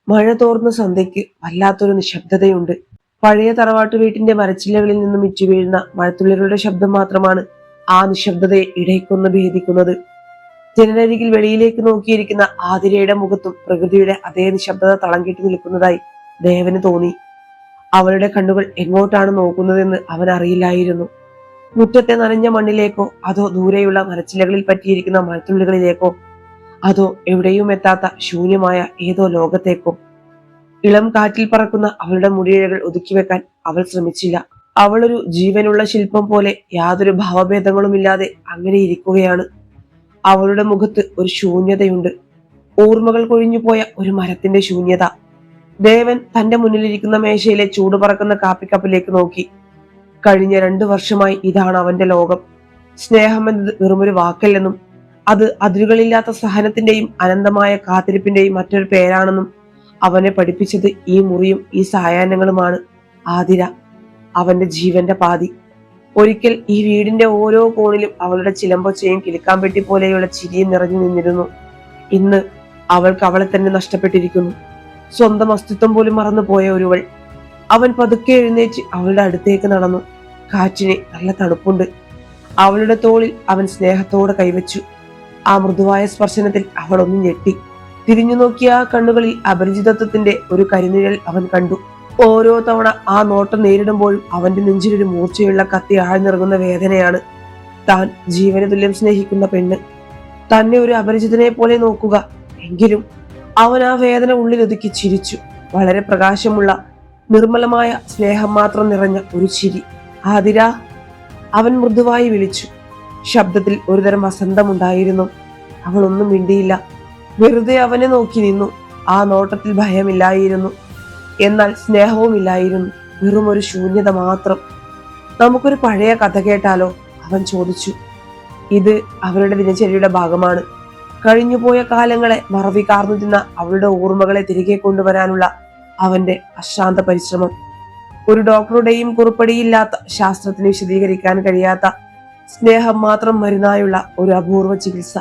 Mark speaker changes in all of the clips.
Speaker 1: മഴ തോർന്ന സന്ധ്യയ്ക്ക് വല്ലാത്തൊരു നിശബ്ദതയുണ്ട്. പഴയ തറവാട്ടു വീട്ടിന്റെ മരച്ചില്ലകളിൽ നിന്നും ഇറ്റു വീഴുന്ന മഴത്തുള്ളികളുടെ ശബ്ദം മാത്രമാണ് ആ നിശബ്ദതയെ ഇടയ്ക്കൊന്ന് ഭേദിക്കുന്നത്. ജനലരികിൽ വെളിയിലേക്ക് നോക്കിയിരിക്കുന്ന ആതിരയുടെ മുഖത്തും പ്രകൃതിയുടെ അതേ നിശബ്ദത തളം കെട്ടി നിൽക്കുന്നതായി ദേവന് തോന്നി. അവളുടെ കണ്ണുകൾ എങ്ങോട്ടാണ് നോക്കുന്നതെന്ന് അവൻ അറിയില്ലായിരുന്നു. മുറ്റത്തെ നനഞ്ഞ മണ്ണിലേക്കോ, അതോ ദൂരെയുള്ള മരച്ചില്ലകളിൽ പറ്റിയിരിക്കുന്ന മഴത്തുള്ളികളിലേക്കോ, അതോ എവിടെയും എത്താത്ത ശൂന്യമായ ഏതോ ലോകത്തേക്കോ. ഇളം കാറ്റിൽ പറക്കുന്ന അവളുടെ മുടിയിഴകൾ ഒതുക്കിവെക്കാൻ അവൾ ശ്രമിച്ചില്ല. അവളൊരു ജീവനുള്ള ശില്പം പോലെ യാതൊരു ഭാവഭേദങ്ങളുമില്ലാതെ അങ്ങനെ ഇരിക്കുകയാണ്. അവളുടെ മുഖത്ത് ഒരു ശൂന്യതയുണ്ട്, ഓർമ്മകൾ കൊഴിഞ്ഞുപോയ ഒരു മരത്തിന്റെ ശൂന്യത. ദേവൻ തന്റെ മുന്നിലിരിക്കുന്ന മേശയിലെ ചൂട് പറക്കുന്ന കാപ്പിക്കപ്പിലേക്ക് നോക്കി. കഴിഞ്ഞ 2 വർഷമായി ഇതാണ് അവന്റെ ലോകം. സ്നേഹം എന്നത് വെറുമൊരു വാക്കല്ലെന്നും അത് അതിരുകളില്ലാത്ത സഹനത്തിന്റെയും അനന്തമായ കാത്തിരിപ്പിന്റെയും മറ്റൊരു പേരാണെന്നും അവനെ പഠിപ്പിച്ചത് ഈ മുറിയും ഈ സായാഹ്നങ്ങളുമാണ്. ആതിര, അവന്റെ ജീവന്റെ പാതി. ഒരിക്കൽ ഈ വീടിന്റെ ഓരോ കോണിലും അവളുടെ ചിലമ്പൊച്ചയും കിളിക്കാമ്പെട്ടി പോലെയുള്ള ചിരിയും നിറഞ്ഞു നിന്നിരുന്നു. ഇന്ന് അവൾക്ക് അവളെ തന്നെ നഷ്ടപ്പെട്ടിരിക്കുന്നു. സ്വന്തം അസ്തിത്വം പോലും മറന്നുപോയ ഒരുവൾ. അവൻ പതുക്കെ എഴുന്നേറ്റ് അവളുടെ അടുത്തേക്ക് നടന്നു. കാറ്റിന് നല്ല തണുപ്പുണ്ട്. അവളുടെ തോളിൽ അവൻ സ്നേഹത്തോടെ കൈവച്ചു. ആ മൃദുവായ സ്പർശനത്തിൽ അവൾ ഒന്ന് ഞെട്ടി. തിരിഞ്ഞു നോക്കിയ ആ കണ്ണുകളിൽ അപരിചിതത്വത്തിന്റെ ഒരു കരിനിഴൽ അവൻ കണ്ടു. ഓരോ തവണ ആ നോട്ടം നേരിടുമ്പോഴും അവന്റെ നെഞ്ചിലൊരു മൂർച്ചയുള്ള കത്തി ആഴ്ന്നിറങ്ങുന്ന വേദനയാണ്. താൻ ജീവന് തുല്യം സ്നേഹിക്കുന്ന പെണ്ണ് തന്നെ ഒരു അപരിചിതനെ പോലെ നോക്കുക. എങ്കിലും അവൻ ആ വേദന ഉള്ളിലൊതുക്കി ചിരിച്ചു. വളരെ പ്രകാശമുള്ള നിർമ്മലമായ സ്നേഹം മാത്രം നിറഞ്ഞ ഒരു ചിരി. ആതിര, അവൻ മൃദുവായി വിളിച്ചു. ശബ്ദത്തിൽ ഒരുതരം വസന്തമുണ്ടായിരുന്നു. അവൾ ഒന്നും മിണ്ടിയില്ല. വെറുതെ അവനെ നോക്കി നിന്നു. ആ നോട്ടത്തിൽ ഭയമില്ലായിരുന്നു, എന്നാൽ സ്നേഹവുമില്ലായിരുന്നു. വെറും ഒരു ശൂന്യത മാത്രം. നമുക്കൊരു പഴയ കഥ കേട്ടാലോ? അവൻ ചോദിച്ചു. ഇത് അവരുടെ ദിനചര്യയുടെ ഭാഗമാണ്. കഴിഞ്ഞുപോയ കാലങ്ങളെ മറവി കാർന്നു തിന്ന അവളുടെ ഓർമ്മകളെ തിരികെ കൊണ്ടുവരാനുള്ള അവന്റെ അശ്രാന്ത പരിശ്രമം. ഒരു ഡോക്ടറുടെയും കുറിപ്പടിയില്ലാത്ത, ശാസ്ത്രത്തിന് വിശദീകരിക്കാൻ കഴിയാത്ത സ്നേഹം മാത്രം മരുന്നായുള്ള ഒരു അപൂർവ ചികിത്സ.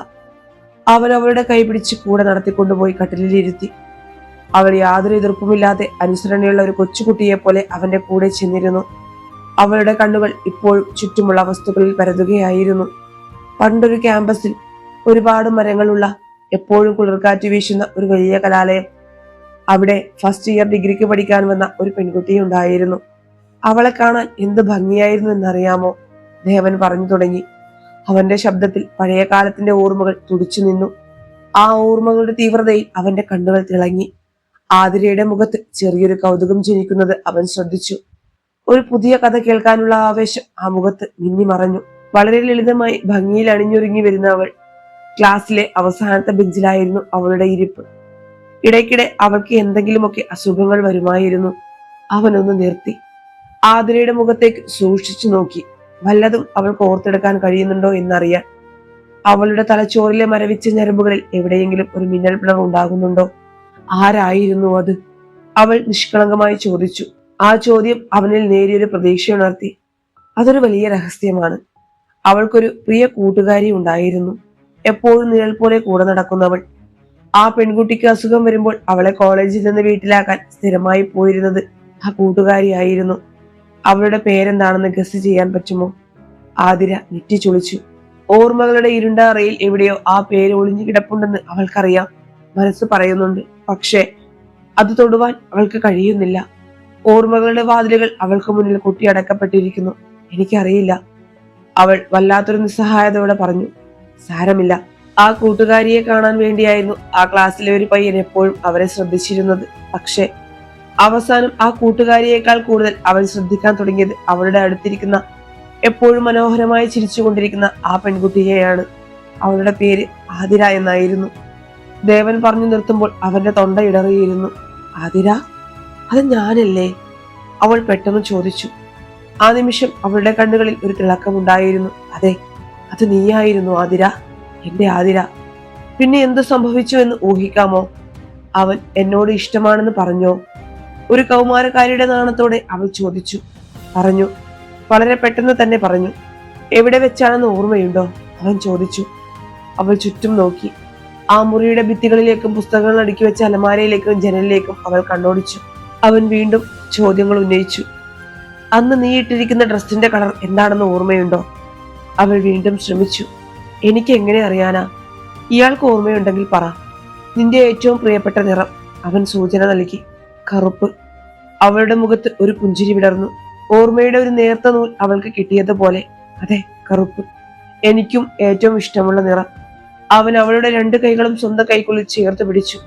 Speaker 1: അവൻ അവളുടെ കൈപിടിച്ച് കൂടെ നടത്തിക്കൊണ്ടുപോയി കട്ടിലിരുത്തി. അവൾ യാതൊരു എതിർപ്പുമില്ലാതെ അനുസരണയുള്ള ഒരു കൊച്ചുകുട്ടിയെ പോലെ അവന്റെ കൂടെ ചെന്നിരുന്നു. അവളുടെ കണ്ണുകൾ ഇപ്പോഴും ചുറ്റുമുള്ള വസ്തുക്കളിൽ പരതുകയായിരുന്നു. പണ്ടൊരു ക്യാമ്പസിൽ ഒരുപാട് മരങ്ങളുള്ള, എപ്പോഴും കുളിർക്കാറ്റ് വീശുന്ന ഒരു വലിയ കലാലയം. അവിടെ ഫസ്റ്റ് ഇയർ ഡിഗ്രിക്ക് പഠിക്കാൻ വന്ന ഒരു പെൺകുട്ടിയുണ്ടായിരുന്നു. അവളെ കാണാൻ എന്ത് ഭംഗിയായിരുന്നു എന്നറിയാമോ? ദേവൻ പറഞ്ഞു തുടങ്ങി. അവന്റെ ശബ്ദത്തിൽ പഴയ കാലത്തിന്റെ ഓർമ്മകൾ തുടിച്ചു നിന്നു. ആ ഓർമ്മകളുടെ തീവ്രതയിൽ അവന്റെ കണ്ണുകൾ തിളങ്ങി. ആതിരയുടെ മുഖത്ത് ചെറിയൊരു കൗതുകം ജനിക്കുന്നത് അവൻ ശ്രദ്ധിച്ചു. ഒരു പുതിയ കഥ കേൾക്കാനുള്ള ആവേശം ആ മുഖത്ത് മിന്നി മറഞ്ഞു. വളരെ ലളിതമായി ഭംഗിയിൽ അണിഞ്ഞൊരുങ്ങി വരുന്ന അവൾ. ക്ലാസ്സിലെ അവസാനത്തെ ബെഞ്ചിലായിരുന്നു അവളുടെ ഇരിപ്പ്. ഇടയ്ക്കിടെ അവൾക്ക് എന്തെങ്കിലുമൊക്കെ അസുഖങ്ങൾ വരുമായിരുന്നു. അവനൊന്ന് നിർത്തി ആതിരയുടെ മുഖത്തേക്ക് സൂക്ഷിച്ചു നോക്കി. വല്ലതും അവൾക്ക് ഓർത്തെടുക്കാൻ കഴിയുന്നുണ്ടോ എന്നറിയാൻ. അവളുടെ തലച്ചോറിലെ മരവിച്ച ഞരമ്പുകളിൽ എവിടെയെങ്കിലും ഒരു മിന്നൽ പിളർ ഉണ്ടാകുന്നുണ്ടോ? ആരായിരുന്നു അത്? അവൾ നിഷ്കളങ്കമായി ചോദിച്ചു. ആ ചോദ്യം അവനിൽ നേരിയൊരു പ്രതീക്ഷയുണർത്തി. അതൊരു വലിയ രഹസ്യമാണ്. അവൾക്കൊരു പ്രിയ കൂട്ടുകാരി ഉണ്ടായിരുന്നു, എപ്പോഴും നിഴൽ പോലെ കൂടെ നടക്കുന്നവൾ. ആ പെൺകുട്ടിക്ക് അസുഖം വരുമ്പോൾ അവളെ കോളേജിൽ നിന്ന് വീട്ടിലാക്കാൻ സ്ഥിരമായി പോയിരുന്നത് ആ കൂട്ടുകാരിയായിരുന്നു. അവളുടെ പേരെന്താണെന്ന് ഗസ് ചെയ്യാൻ പറ്റുമോ? ആതിര നെറ്റി ചുളിച്ചു. ഓർമ്മകളുടെ ഇരുണ്ട അറയിൽ എവിടെയോ ആ പേര് ഒളിഞ്ഞു കിടപ്പുണ്ടെന്ന് അവൾക്കറിയാം. മനസ്സ് പറയുന്നുണ്ട്, പക്ഷേ അത് തൊടുവാൻ അവൾക്ക് കഴിയുന്നില്ല. ഓർമ്മകളുടെ വാതിലുകൾ അവൾക്ക് മുന്നിൽ കൊട്ടിയടക്കപ്പെട്ടിരിക്കുന്നു. എനിക്കറിയില്ല. അവൾ വല്ലാത്തൊരു നിസ്സഹായതയോടെ പറഞ്ഞു. സാരമില്ല. ആ കൂട്ടുകാരിയെ കാണാൻ വേണ്ടിയായിരുന്നു ആ ക്ലാസ്സിലെ ഒരു പയ്യൻ എപ്പോഴും അവരെ ശ്രദ്ധിച്ചിരുന്നത്. പക്ഷേ അവസാനം ആ കൂട്ടുകാരിയേക്കാൾ കൂടുതൽ അവൻ ശ്രദ്ധിക്കാൻ തുടങ്ങിയത് അവളുടെ അടുത്തിരിക്കുന്ന, എപ്പോഴും മനോഹരമായി ചിരിച്ചുകൊണ്ടിരിക്കുന്ന ആ പെൺകുട്ടിയെയാണ്. അവളുടെ പേര് ആതിര എന്നായിരുന്നു. ദേവൻ പറഞ്ഞു നിർത്തുമ്പോൾ അവന്റെ തൊണ്ട ഇടറിയിരുന്നു. ആതിര, അത് ഞാനല്ലേ? അവൾ പെട്ടെന്ന് ചോദിച്ചു. ആ നിമിഷം അവളുടെ കണ്ണുകളിൽ ഒരു തിളക്കമുണ്ടായിരുന്നു. അതെ, അത് നീയായിരുന്നു ആതിര, എന്റെ ആതിര. പിന്നെ എന്ത് സംഭവിച്ചു എന്ന് ഊഹിക്കാമോ? അവൻ എന്നോട് ഇഷ്ടമാണെന്ന് പറഞ്ഞോ? ഒരു കൗമാരക്കാരിയുടെ നാണത്തോടെ അവൾ ചോദിച്ചു. പറഞ്ഞു, വളരെ പെട്ടെന്ന് തന്നെ പറഞ്ഞു. എവിടെ വെച്ചാണെന്ന് ഓർമ്മയുണ്ടോ? അവൻ ചോദിച്ചു. അവൾ ചുറ്റും നോക്കി. ആ മുറിയുടെ ഭിത്തികളിലേക്കും പുസ്തകങ്ങൾ അടുക്കി വെച്ച അലമാരയിലേക്കും ജനലിലേക്കും അവൾ കണ്ണോടിച്ചു. അവൻ വീണ്ടും ചോദ്യങ്ങൾ ഉന്നയിച്ചു. അന്ന് നീ ഇട്ടിരിക്കുന്ന ഡ്രസ്സിന്റെ കളർ എന്താണെന്ന് ഓർമ്മയുണ്ടോ? അവൾ വീണ്ടും ശ്രമിച്ചു. എനിക്ക് എങ്ങനെ അറിയാനാ? ഇയാൾക്ക് ഓർമ്മയുണ്ടെങ്കിൽ പറ. നിന്റെ ഏറ്റവും പ്രിയപ്പെട്ട നിറം. അവൻ സൂചന നൽകി. കറുപ്പ്. അവളുടെ മുഖത്ത് ഒരു പുഞ്ചിരി വിടർന്നു. ഓർമ്മയുടെ ഒരു നേർത്ത നൂൽ അവൾക്ക് കിട്ടിയതുപോലെ. അതെ, കറുപ്പ്. എനിക്കും ഏറ്റവും ഇഷ്ടമുള്ള നിറം. അവൻ അവളുടെ രണ്ട് കൈകളും സ്വന്തം കൈക്കുള്ളിൽ ചേർത്ത് പിടിച്ചു.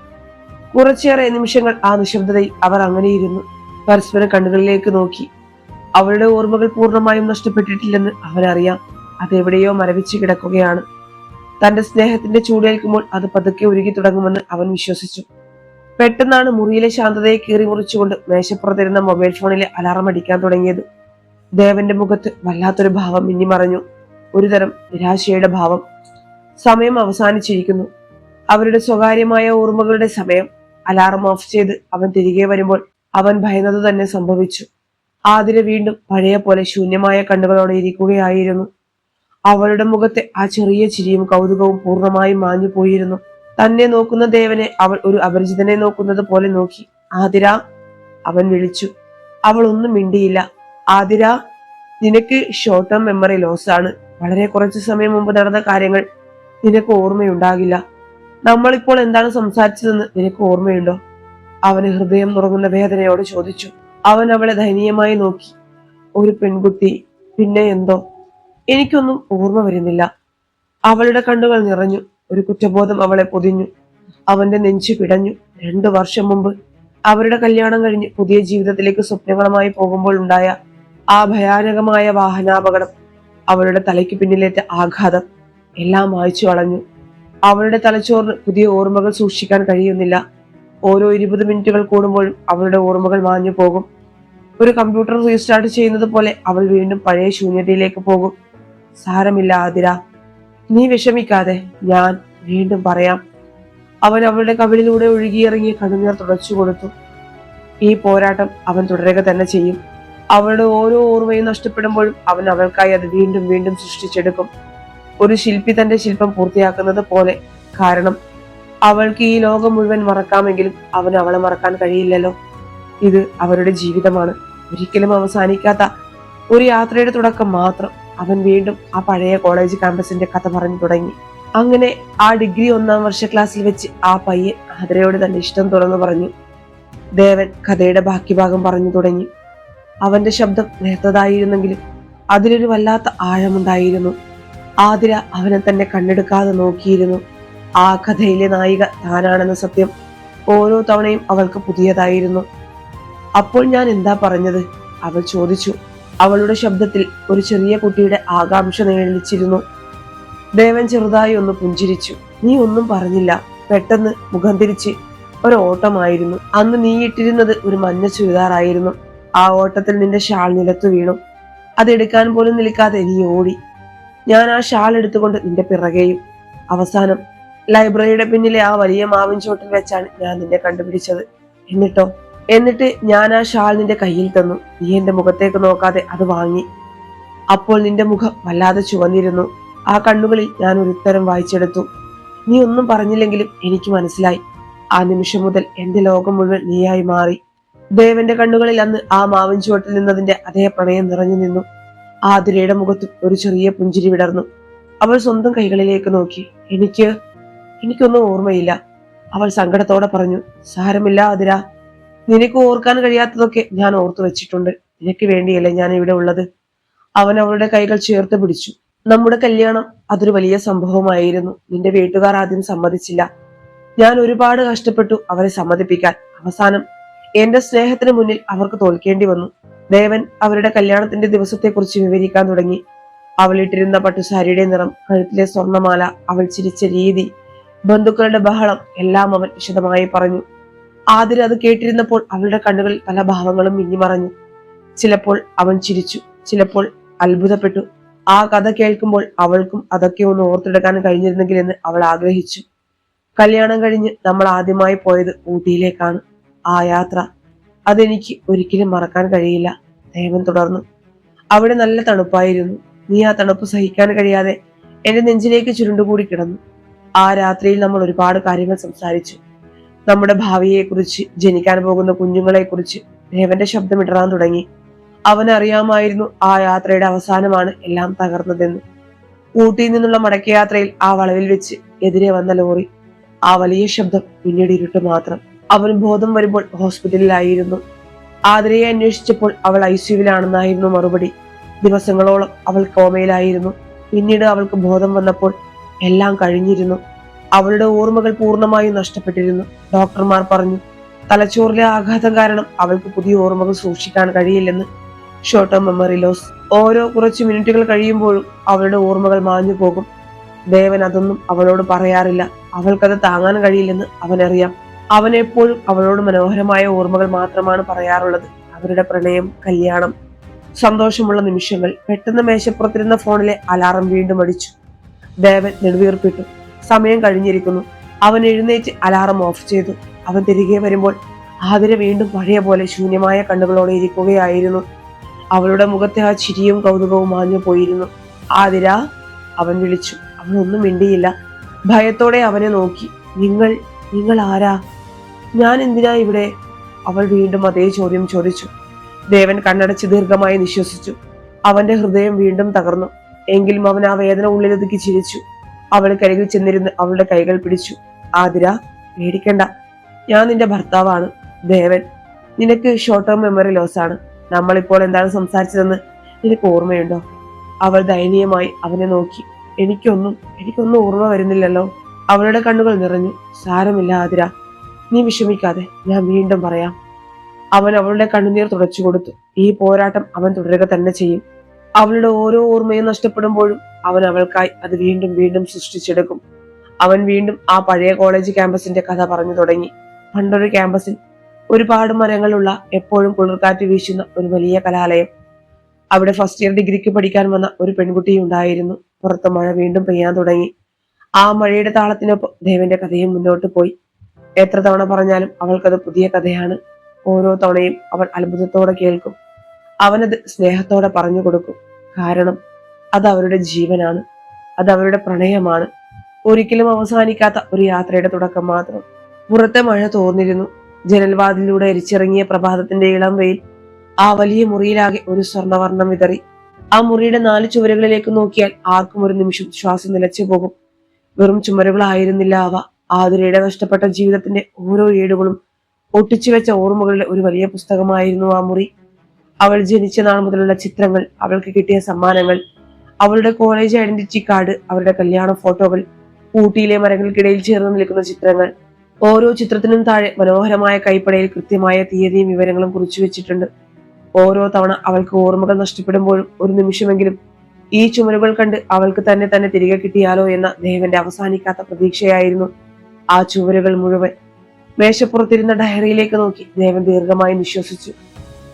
Speaker 1: കുറച്ചേറെ നിമിഷങ്ങൾ ആ നിശബ്ദതയിൽ അവർ അങ്ങനെയിരുന്നു. പരസ്പരം കണ്ണുകളിലേക്ക് നോക്കി. അവളുടെ ഓർമ്മകൾ പൂർണ്ണമായും നഷ്ടപ്പെട്ടിട്ടില്ലെന്ന് അവനറിയാം. അതെവിടെയോ മരവിച്ചു കിടക്കുകയാണ്. തന്റെ സ്നേഹത്തിന്റെ ചൂടേൽക്കുമ്പോൾ അത് പതുക്കെ ഉരുകി തുടങ്ങുമെന്ന് അവൻ വിശ്വസിച്ചു. പെട്ടെന്നാണ് മുറിയിലെ ശാന്തതയെ കീറി മുറിച്ചുകൊണ്ട് മേശപ്പുറത്തിരുന്ന മൊബൈൽ ഫോണിലെ അലാറം അടിക്കാൻ തുടങ്ങിയത്. ദേവന്റെ മുഖത്ത് വല്ലാത്തൊരു ഭാവം മിന്നിമറഞ്ഞു. ഒരുതരം നിരാശയുടെ ഭാവം. സമയം അവസാനിച്ചിരിക്കുന്നു. അവരുടെ സ്വകാര്യമായ ഓർമ്മകളുടെ സമയം. അലാറം ഓഫ് ചെയ്ത് അവൻ തിരികെ വരുമ്പോൾ അവൻ ഭയന്നത് തന്നെ സംഭവിച്ചു. ആതിര വീണ്ടും പഴയ പോലെ ശൂന്യമായ കണ്ണുകളോടെ ഇരിക്കുകയായിരുന്നു. അവളുടെ മുഖത്തെ ആ ചെറിയ ചിരിയും കൗതുകവും പൂർണ്ണമായും മാഞ്ഞു പോയിരുന്നു. തന്നെ നോക്കുന്ന ദേവനെ അവൾ ഒരു അപരിചിതനെ നോക്കുന്നത് പോലെ നോക്കി. ആതിര, അവൻ വിളിച്ചു. അവൾ ഒന്നും മിണ്ടിയില്ല. ആതിര, നിനക്ക് ഷോർട്ട് ടേം മെമ്മറി ലോസ് ആണ്. വളരെ കുറച്ചു സമയം മുമ്പ് നടന്ന കാര്യങ്ങൾ നിനക്ക് ഓർമ്മയുണ്ടാകില്ല. നമ്മളിപ്പോൾ എന്താണ് സംസാരിച്ചതെന്ന് നിനക്ക് ഓർമ്മയുണ്ടോ? അവന് ഹൃദയം നുറങ്ങുന്ന വേദനയോട് ചോദിച്ചു. അവൻ അവളെ ദയനീയമായി നോക്കി. ഒരു പെൺകുട്ടി, പിന്നെ എന്തോ? എനിക്കൊന്നും ഓർമ്മ വരുന്നില്ല. അവളുടെ കണ്ണുകൾ നിറഞ്ഞു. ഒരു കുറ്റബോധം അവളെ പൊതിഞ്ഞു. അവന്റെ നെഞ്ചു പിടഞ്ഞു. 2 വർഷം മുമ്പ് അവരുടെ കല്യാണം കഴിഞ്ഞ് പുതിയ ജീവിതത്തിലേക്ക് സ്വപ്നങ്ങളുമായി പോകുമ്പോൾ ഉണ്ടായ ആ ഭയാനകമായ വാഹനാപകടം, അവളുടെ തലയ്ക്ക് പിന്നിലേറ്റ ആഘാതം എല്ലാം മായ്ച്ചു കളഞ്ഞു. അവളുടെ തലച്ചോറിന് പുതിയ ഓർമ്മകൾ സൂക്ഷിക്കാൻ കഴിയുന്നില്ല. ഓരോ 20 മിനിറ്റുകൾ കൂടുമ്പോഴും അവളുടെ ഓർമ്മകൾ മാഞ്ഞു പോകും. ഒരു കമ്പ്യൂട്ടർ റീസ്റ്റാർട്ട് ചെയ്യുന്നത് പോലെ അവൾ വീണ്ടും പഴയ ശൂന്യതയിലേക്ക് പോകും. സാരമില്ല ആതിര, നീ വിഷമിക്കാതെ, ഞാൻ വീണ്ടും പറയാം. അവൻ അവളുടെ കവിളിലൂടെ ഒഴുകിയിറങ്ങിയ കണ്ണുനീർ തുടച്ചു കൊടുത്തു. ഈ പോരാട്ടം അവൻ തുടരുക തന്നെ ചെയ്യും. അവളുടെ ഓരോ ഓർമ്മയും നഷ്ടപ്പെടുമ്പോഴും അവൻ അവൾക്കായി അത് വീണ്ടും വീണ്ടും സൃഷ്ടിച്ചെടുക്കും. ഒരു ശില്പി തന്റെ ശില്പം പൂർത്തിയാക്കുന്നത് പോലെ. കാരണം അവൾക്ക് ഈ ലോകം മുഴുവൻ മറക്കാമെങ്കിലും അവന് അവളെ മറക്കാൻ കഴിയില്ലല്ലോ. ഇത് അവരുടെ ജീവിതമാണ്. ഒരിക്കലും അവസാനിക്കാത്ത ഒരു യാത്രയുടെ തുടക്കം മാത്രം. അവൻ വീണ്ടും ആ പഴയ കോളേജ് ക്യാമ്പസിന്റെ കഥ പറഞ്ഞു തുടങ്ങി. അങ്ങനെ ആ ഡിഗ്രി 1ാം വർഷ ക്ലാസ്സിൽ വെച്ച് ആ പയ്യൻ ആതിരയോട് തന്റെ ഇഷ്ടം തുറന്നു പറഞ്ഞു. ദേവൻ കഥയുടെ ബാക്കി ഭാഗം പറഞ്ഞു തുടങ്ങി. അവന്റെ ശബ്ദം നേർത്തതായിരുന്നെങ്കിലും അതിലൊരു വല്ലാത്ത ആഴമുണ്ടായിരുന്നു. ആതിര അവനെ തന്നെ കണ്ണെടുക്കാതെ നോക്കിയിരുന്നു. ആ കഥയിലെ നായിക താനാണെന്ന സത്യം ഓരോ തവണയും അവൾക്ക് പുതിയതായിരുന്നു. അപ്പോൾ ഞാൻ എന്താ പറഞ്ഞത്? അവൾ ചോദിച്ചു. അവളുടെ ശബ്ദത്തിൽ ഒരു ചെറിയ കുട്ടിയുടെ ആകാംക്ഷ നിഴലിച്ചിരുന്നു. ദേവൻ ചെറുതായി ഒന്ന് പുഞ്ചിരിച്ചു. നീ ഒന്നും പറഞ്ഞില്ല. പെട്ടെന്ന് മുഖം തിരിച്ച് ഒരോട്ടമായിരുന്നു. അന്ന് നീ ഇട്ടിരുന്നത് ഒരു മഞ്ഞ ചുരിദാറായിരുന്നു. ആ ഓട്ടത്തിൽ നിന്റെ ഷാൾ നിലത്തു വീണു. അതെടുക്കാൻ പോലും നിൽക്കാതെ നീ ഓടി. ഞാൻ ആ ഷാൾ എടുത്തുകൊണ്ട് നിന്റെ പിറകെയും. അവസാനം ലൈബ്രറിയുടെ പിന്നിലെ ആ വലിയ മാവിൻ ചോട്ടിൽ വെച്ചാണ് ഞാൻ നിന്നെ കണ്ടുപിടിച്ചത്. എന്നിട്ട് ഞാൻ ആ ഷാൾ നിന്റെ കയ്യിൽ തന്നു. നീ എന്റെ മുഖത്തേക്ക് നോക്കാതെ അത് വാങ്ങി. അപ്പോൾ നിന്റെ മുഖം വല്ലാതെ ചുവന്നിരുന്നു. ആ കണ്ണുകളിൽ ഞാൻ ഒരു ഉത്തരം വായിച്ചെടുത്തു. നീ ഒന്നും പറഞ്ഞില്ലെങ്കിലും എനിക്ക് മനസ്സിലായി. ആ നിമിഷം മുതൽ എന്റെ ലോകം മുഴുവൻ നീയായി മാറി. ദേവന്റെ കണ്ണുകളിൽ അന്ന് ആ മാവിൻ ചുവട്ടിൽ നിന്നതിന്റെ അതേ പ്രണയം നിറഞ്ഞു നിന്നു. ആതിരയുടെ മുഖത്തും ഒരു ചെറിയ പുഞ്ചിരി വിടർന്നു. അവൾ സ്വന്തം കൈകളിലേക്ക് നോക്കി. എനിക്കൊന്നും ഓർമ്മയില്ല, അവൾ സങ്കടത്തോടെ പറഞ്ഞു. സാരമില്ല ആതിര, നിനക്ക് ഓർക്കാൻ കഴിയാത്തതൊക്കെ ഞാൻ ഓർത്തു വെച്ചിട്ടുണ്ട്. നിനക്ക് വേണ്ടിയല്ലേ ഞാൻ ഇവിടെ ഉള്ളത്. അവൻ അവളുടെ കൈകൾ ചേർത്ത് പിടിച്ചു. നമ്മുടെ കല്യാണം അതൊരു വലിയ സംഭവമായിരുന്നു. നിന്റെ വീട്ടുകാർ ആദ്യം സമ്മതിച്ചില്ല. ഞാൻ ഒരുപാട് കഷ്ടപ്പെട്ടു അവരെ സമ്മതിപ്പിക്കാൻ. അവസാനം എന്റെ സ്നേഹത്തിന് മുന്നിൽ അവർക്ക് തോൽക്കേണ്ടി വന്നു. ദേവൻ അവരുടെ കല്യാണത്തിന്റെ ദിവസത്തെക്കുറിച്ച് വിവരിക്കാൻ തുടങ്ങി. അവൾ ഇട്ടിരുന്ന പട്ടുസാരിയുടെ നിറം, കഴുത്തിലെ സ്വർണമാല, അവൾ ചിരിച്ച രീതി, ബന്ധുക്കളുടെ ബഹളം എല്ലാം അവൻ വിശദമായി പറഞ്ഞു. ആതിര അത് കേട്ടിരുന്നപ്പോൾ അവളുടെ കണ്ണുകളിൽ പല ഭാവങ്ങളും മിന്നിമറഞ്ഞു. ചിലപ്പോൾ അവൻ ചിരിച്ചു, ചിലപ്പോൾ അത്ഭുതപ്പെട്ടു. ആ കഥ കേൾക്കുമ്പോൾ അവൾക്കും അതൊക്കെ ഒന്ന് ഓർത്തെടുക്കാൻ കഴിഞ്ഞിരുന്നെങ്കിൽ എന്ന് അവൾ ആഗ്രഹിച്ചു. കല്യാണം കഴിഞ്ഞ് നമ്മൾ ആദ്യമായി പോയത് ഊട്ടിയിലേക്കാണ്. ആ യാത്ര അതെനിക്ക് ഒരിക്കലും മറക്കാൻ കഴിയില്ല. ദേവൻ തുടർന്നു. അവിടെ നല്ല തണുപ്പായിരുന്നു. നീ ആ തണുപ്പ് സഹിക്കാൻ കഴിയാതെ എന്റെ നെഞ്ചിലേക്ക് ചുരുണ്ടുകൂടി കിടന്നു. ആ രാത്രിയിൽ നമ്മൾ ഒരുപാട് കാര്യങ്ങൾ സംസാരിച്ചു. നമ്മുടെ ഭാവിയെക്കുറിച്ച്, ജനിക്കാൻ പോകുന്ന കുഞ്ഞുങ്ങളെക്കുറിച്ച്. ദേവന്റെ ശബ്ദം ഇടറാൻ തുടങ്ങി. അവനറിയാമായിരുന്നു ആ യാത്രയുടെ അവസാനമാണ് എല്ലാം തകർന്നതെന്ന്. ഊട്ടിയിൽ നിന്നുള്ള മടക്കയാത്രയിൽ ആ വളവിൽ വെച്ച് എതിരെ വന്ന ലോറി, ആ വലിയ ശബ്ദം, പിന്നീട് ഇരുട്ട് മാത്രം. അവൻ ബോധം വരുമ്പോൾ ഹോസ്പിറ്റലിലായിരുന്നു. ആതിരയെ അന്വേഷിച്ചപ്പോൾ അവൾ ICUവിലാണെന്നായിരുന്നു മറുപടി. ദിവസങ്ങളോളം അവൾ കോമയിലായിരുന്നു. പിന്നീട് അവൾക്ക് ബോധം വന്നപ്പോൾ എല്ലാം കഴിഞ്ഞിരുന്നു. അവളുടെ ഓർമ്മകൾ പൂർണ്ണമായും നഷ്ടപ്പെട്ടിരുന്നു. ഡോക്ടർമാർ പറഞ്ഞു, തലച്ചോറിലെ ആഘാതം കാരണം അവൾക്ക് പുതിയ ഓർമ്മകൾ സൂക്ഷിക്കാൻ കഴിയില്ലെന്ന്. Short term memory loss. ഓരോ കുറച്ച് മിനിറ്റുകൾ കഴിയുമ്പോഴും അവളുടെ ഓർമ്മകൾ മാഞ്ഞു പോകും. ദേവൻ അതൊന്നും അവളോട് പറയാറില്ല. അവൾക്കത് താങ്ങാൻ കഴിയില്ലെന്ന് അവനറിയാം. അവൻ എപ്പോഴും അവളോട് മനോഹരമായ ഓർമ്മകൾ മാത്രമാണ് പറയാറുള്ളത്. അവരുടെ പ്രണയം, കല്യാണം, സന്തോഷമുള്ള നിമിഷങ്ങൾ. പെട്ടെന്ന് മേശപ്പുറത്തിരുന്ന ഫോണിലെ അലാറം വീണ്ടും അടിച്ചു. ദേവൻ നെടുവീർപ്പിട്ടു. സമയം കഴിഞ്ഞിരിക്കുന്നു. അവൻ എഴുന്നേറ്റ് അലാറം ഓഫ് ചെയ്തു. അവൻ തിരികെ വരുമ്പോൾ ആതിര വീണ്ടും പഴയ പോലെ ശൂന്യമായ കണ്ണുകളോടെ ഇരിക്കുകയായിരുന്നു. അവളുടെ മുഖത്തെ ആ ചിരിയും കൗതുകവും മാഞ്ഞു പോയിരുന്നു. ആതിര, അവൻ വിളിച്ചു. അവൾ ഒന്നും മിണ്ടിയില്ല. ഭയത്തോടെ അവനെ നോക്കി. നിങ്ങൾ ആരാ? ഞാൻ എന്തിനാ ഇവിടെ? അവൾ വീണ്ടും അതേ ചോദ്യം ചോദിച്ചു. ദേവൻ കണ്ണടച്ച് ദീർഘമായി നിശ്വസിച്ചു. അവന്റെ ഹൃദയം വീണ്ടും തകർന്നു. എങ്കിലും അവൻ ആ വേദന ഉള്ളിലൊതുക്കി ചിരിച്ചു. അവൾ കരികിൽ ചെന്നിരുന്ന് അവളുടെ കൈകൾ പിടിച്ചു. ആതിര, പേടിക്കണ്ട, ഞാൻ നിന്റെ ഭർത്താവാണ് ദേവൻ. നിനക്ക് ഷോർട്ട് ടേം മെമ്മറി ലോസ് ആണ്. നമ്മളിപ്പോൾ എന്താണ് സംസാരിച്ചതെന്ന് നിനക്ക് ഓർമ്മയുണ്ടോ? അവൾ ദയനീയമായി അവനെ നോക്കി. എനിക്കൊന്നും ഓർമ്മ വരുന്നില്ലല്ലോ. അവളുടെ കണ്ണുകൾ നിറഞ്ഞു. സാരമില്ല ആതിര, നീ വിഷമിക്കാതെ, ഞാൻ വീണ്ടും പറയാം. അവൻ അവളുടെ കണ്ണുനീർ തുടച്ചു കൊടുത്തു. ഈ പോരാട്ടം അവൻ തുടരുക തന്നെ ചെയ്യും. അവളുടെ ഓരോ ഓർമ്മയും നഷ്ടപ്പെടുമ്പോഴും അവൻ അവൾക്കായി അത് വീണ്ടും വീണ്ടും സൃഷ്ടിച്ചെടുക്കും. അവൻ വീണ്ടും ആ പഴയ കോളേജ് ക്യാമ്പസിന്റെ കഥ പറഞ്ഞു തുടങ്ങി. പണ്ടൊരു ക്യാമ്പസിൽ ഒരുപാട് മരങ്ങളുള്ള, എപ്പോഴും കുളിർക്കാറ്റ് വീശുന്ന ഒരു വലിയ കലാലയം. അവിടെ ഫസ്റ്റ് ഇയർ ഡിഗ്രിക്ക് പഠിക്കാൻ വന്ന ഒരു പെൺകുട്ടി ഉണ്ടായിരുന്നു. പുറത്ത് മഴ വീണ്ടും പെയ്യാൻ തുടങ്ങി. ആ മഴയുടെ താളത്തിനൊപ്പം ദേവന്റെ കഥയും മുന്നോട്ട് പോയി. എത്ര തവണ പറഞ്ഞാലും അവൾക്കത് പുതിയ കഥയാണ്. ഓരോ തവണയും അവൾ അത്ഭുതത്തോടെ കേൾക്കും. അവനത് സ്നേഹത്തോടെ പറഞ്ഞു കൊടുക്കും. കാരണം അത് അവരുടെ ജീവനാണ്. അത് അവരുടെ പ്രണയമാണ്. ഒരിക്കലും അവസാനിക്കാത്ത ഒരു യാത്രയുടെ തുടക്കം മാത്രം. പുറത്തെ മഴ തോർന്നിരുന്നു. ജനൽവാതിലൂടെ എരിച്ചിറങ്ങിയ പ്രഭാതത്തിന്റെ ഇളം വെയിൽ ആ വലിയ മുറിയിലാകെ ഒരു സ്വർണ്ണവർണ്ണം വിതറി. ആ മുറിയുടെ 4 ചുവരുകളിലേക്ക് നോക്കിയാൽ ആർക്കും ഒരു നിമിഷം ശ്വാസം നിലച്ചു പോകും. വെറും ചുമരുകളായിരുന്നില്ല അവ. ആതിരയുടെ നഷ്ടപ്പെട്ട ജീവിതത്തിന്റെ ഓരോ ഏടുകളും ഒട്ടിച്ചു വെച്ച ഓർമ്മകളുടെ ഒരു വലിയ പുസ്തകമായിരുന്നു ആ മുറി. അവൾ ജനിച്ച നാൾ മുതലുള്ള ചിത്രങ്ങൾ, അവൾക്ക് കിട്ടിയ സമ്മാനങ്ങൾ, അവളുടെ കോളേജ് ഐഡന്റിറ്റി കാർഡ്, അവരുടെ കല്യാണ ഫോട്ടോകൾ, ഊട്ടിയിലെ മരങ്ങൾക്കിടയിൽ ചേർന്ന് നിൽക്കുന്ന ചിത്രങ്ങൾ. ഓരോ ചിത്രത്തിനും താഴെ മനോഹരമായ കൈപ്പടയിൽ കൃത്യമായ തീയതിയും വിവരങ്ങളും കുറിച്ചു വെച്ചിട്ടുണ്ട്. ഓരോ തവണ അവൾക്ക് ഓർമ്മകൾ നഷ്ടപ്പെടുമ്പോഴും ഒരു നിമിഷമെങ്കിലും ഈ ചുമരുകൾ കണ്ട് അവൾക്ക് തന്നെ തിരികെ കിട്ടിയാലോ എന്ന ദേവന്റെ അവസാനിക്കാത്ത പ്രതീക്ഷയായിരുന്നു ആ ചുവരുകൾ മുഴുവൻ. മേശപ്പുറത്തിരുന്ന ഡയറിയിലേക്ക് നോക്കി ദേവൻ ദീർഘമായി നിശ്വസിച്ചു.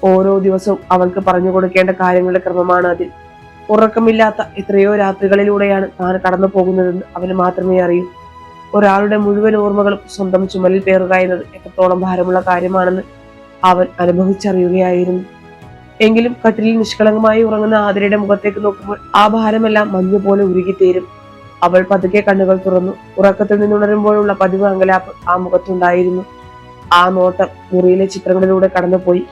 Speaker 1: ഓരോ ദിവസവും അവൾക്ക് പറഞ്ഞു കൊടുക്കേണ്ട കാര്യങ്ങളുടെ ക്രമമാണ് അതിൽ. ഉറക്കമില്ലാത്ത എത്രയോ രാത്രികളിലൂടെയാണ് താൻ കടന്നു പോകുന്നതെന്ന് അവന് മാത്രമേ അറിയൂ. ഒരാളുടെ മുഴുവൻ ഓർമ്മകളും സ്വന്തം ചുമലിൽ പേറുക എന്നത് എത്രത്തോളം ഭാരമുള്ള കാര്യമാണെന്ന് അവൻ അനുഭവിച്ചറിയുകയായിരുന്നു. എങ്കിലും കട്ടിലിൽ നിഷ്കളങ്കമായി ഉറങ്ങുന്ന ആതിരയുടെ മുഖത്തേക്ക് നോക്കുമ്പോൾ ആ ഭാരമെല്ലാം മഞ്ഞുപോലെ ഉരുകിത്തീരും. അവൾ പതുക്കെ കണ്ണുകൾ തുറന്നു. ഉറക്കത്തിൽ നിന്നുണരുമ്പോഴുള്ള പതിവ് അങ്കലാപ്പ് ആ മുഖത്തുണ്ടായിരുന്നു. ആ നോട്ടം മുറിയിലെ ചിത്രങ്ങളിലൂടെ കടന്നുപോയി.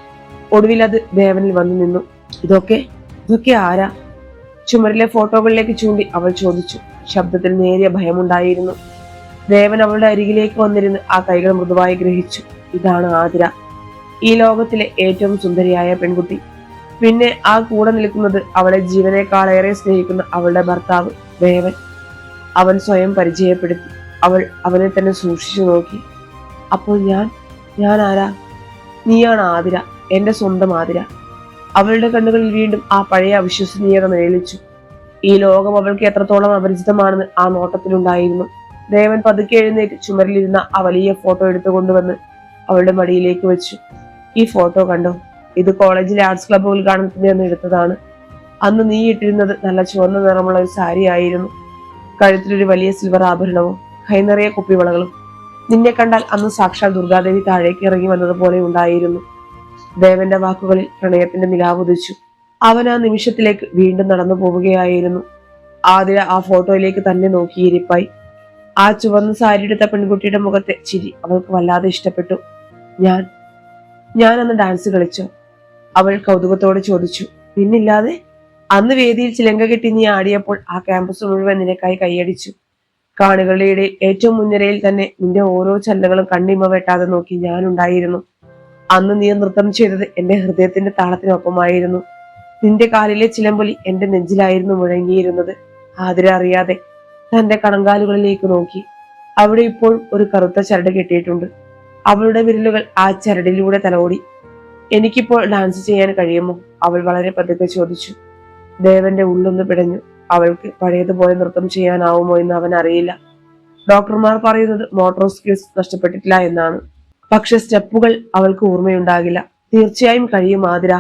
Speaker 1: ഒടുവിൽ അത് ദേവനിൽ വന്നു നിന്നു. ഇതൊക്കെ ആരാ? ചുമരിലെ ഫോട്ടോകളിലേക്ക് ചൂണ്ടി അവൾ ചോദിച്ചു. ശബ്ദത്തിൽ നേരിയ ഭയമുണ്ടായിരുന്നു. ദേവൻ അവളുടെ അരികിലേക്ക് വന്നിരുന്ന് ആ കൈകൾ മൃദുവായി ഗ്രഹിച്ചു. ഇതാണ് ആതിര, ഈ ലോകത്തിലെ ഏറ്റവും സുന്ദരിയായ പെൺകുട്ടി. പിന്നെ ആ കൂടെ നിൽക്കുന്നത് അവളെ ജീവനേക്കാളേറെ സ്നേഹിക്കുന്ന അവളുടെ ഭർത്താവ് ദേവൻ. അവൻ സ്വയം പരിചയപ്പെടുത്തി. അവൾ അവനെ തന്നെ സൂക്ഷിച്ചു നോക്കി. അപ്പോൾ ഞാൻ ആരാ? നീയാണ് ആതിര, എന്റെ സ്വന്തം ആതിര. അവളുടെ കണ്ണുകളിൽ വീണ്ടും ആ പഴയ അവിശ്വസനീയത നിഴലിച്ചു. ഈ ലോകം അവൾക്ക് എത്രത്തോളം അപരിചിതമാണെന്ന് ആ നോട്ടത്തിലുണ്ടായിരുന്നു. ദേവൻ പതുക്കെ എഴുന്നേറ്റ് ചുമരിലിരുന്ന ആ വലിയ ഫോട്ടോ എടുത്തുകൊണ്ടുവന്ന് അവളുടെ മടിയിലേക്ക് വെച്ചു. ഈ ഫോട്ടോ കണ്ടോ? ഇത് കോളേജിലെ ആർട്സ് ക്ലബ്ബ് ഉദ്ഘാടനത്തിന് അന്ന് എടുത്തതാണ്. അന്ന് നീ ഇട്ടിരുന്നത് നല്ല ചുവന്ന നിറമുള്ള ഒരു സാരി ആയിരുന്നു. കഴുത്തിലൊരു വലിയ സിൽവർ ആഭരണവും കൈനിറയ കുപ്പിവളകളും. നിന്നെ കണ്ടാൽ അന്ന് സാക്ഷാൽ ദുർഗാദേവി താഴേക്ക് ഇറങ്ങി വന്നതുപോലെ ഉണ്ടായിരുന്നു. ദേവന്റെ വാക്കുകളിൽ പ്രണയത്തിന്റെ നിലാവുദിച്ചു. അവൻ ആ നിമിഷത്തിലേക്ക് വീണ്ടും നടന്നു പോവുകയായിരുന്നു. ആതിര ആ ഫോട്ടോയിലേക്ക് തന്നെ നോക്കിയിരിപ്പായി. ആ ചുവന്ന സാരി എടുത്ത പെൺകുട്ടിയുടെ മുഖത്തെ ചിരി അവൾക്ക് വല്ലാതെ ഇഷ്ടപ്പെട്ടു. ഞാൻ ഞാൻ അന്ന് ഡാൻസ് കളിച്ചോ? അവൾ കൗതുകത്തോടെ ചോദിച്ചു. പിന്നില്ലാതെ. അന്ന് വേദിയിൽ ചിലങ്ക കെട്ടി നീ ആടിയപ്പോൾ ആ ക്യാമ്പസ് മുഴുവൻ നിനക്കായി കൈയടിച്ചു. കാണികളുടെ ഇടയിൽ ഏറ്റവും മുൻനിരയിൽ തന്നെ നിന്റെ ഓരോ ചലനങ്ങളും കണ്ണിമ വെട്ടാതെ നോക്കി ഞാനുണ്ടായിരുന്നു. അന്ന് നീ നൃത്തം ചെയ്തത് എന്റെ ഹൃദയത്തിന്റെ താളത്തിനൊപ്പമായിരുന്നു. നിന്റെ കാലിലെ ചിലമ്പൊലി എന്റെ നെഞ്ചിലായിരുന്നു മുഴങ്ങിയിരുന്നത്. ആതിര അറിയാതെ തന്റെ കണങ്കാലുകളിലേക്ക് നോക്കി. അവിടെ ഇപ്പോൾ ഒരു കറുത്ത ചരട് കെട്ടിയിട്ടുണ്ട്. അവളുടെ വിരലുകൾ ആ ചരടിലൂടെ തലോടി. എനിക്കിപ്പോൾ ഡാൻസ് ചെയ്യാൻ കഴിയുമോ? അവൾ വളരെ പതുക്കെ ചോദിച്ചു. ദേവന്റെ ഉള്ളൊന്ന് പിടഞ്ഞു. അവൾക്ക് പഴയതുപോലെ നൃത്തം ചെയ്യാനാവുമോ എന്ന് അവൻ അറിയില്ല. ഡോക്ടർമാർ പറയുന്നത് മോട്ടോർ സ്കിൽസ് നഷ്ടപ്പെട്ടിട്ടില്ല എന്നാണ്. പക്ഷെ സ്റ്റെപ്പുകൾ അവൾക്ക് ഓർമ്മയുണ്ടാകില്ല. തീർച്ചയായും കഴിയും ആതിര.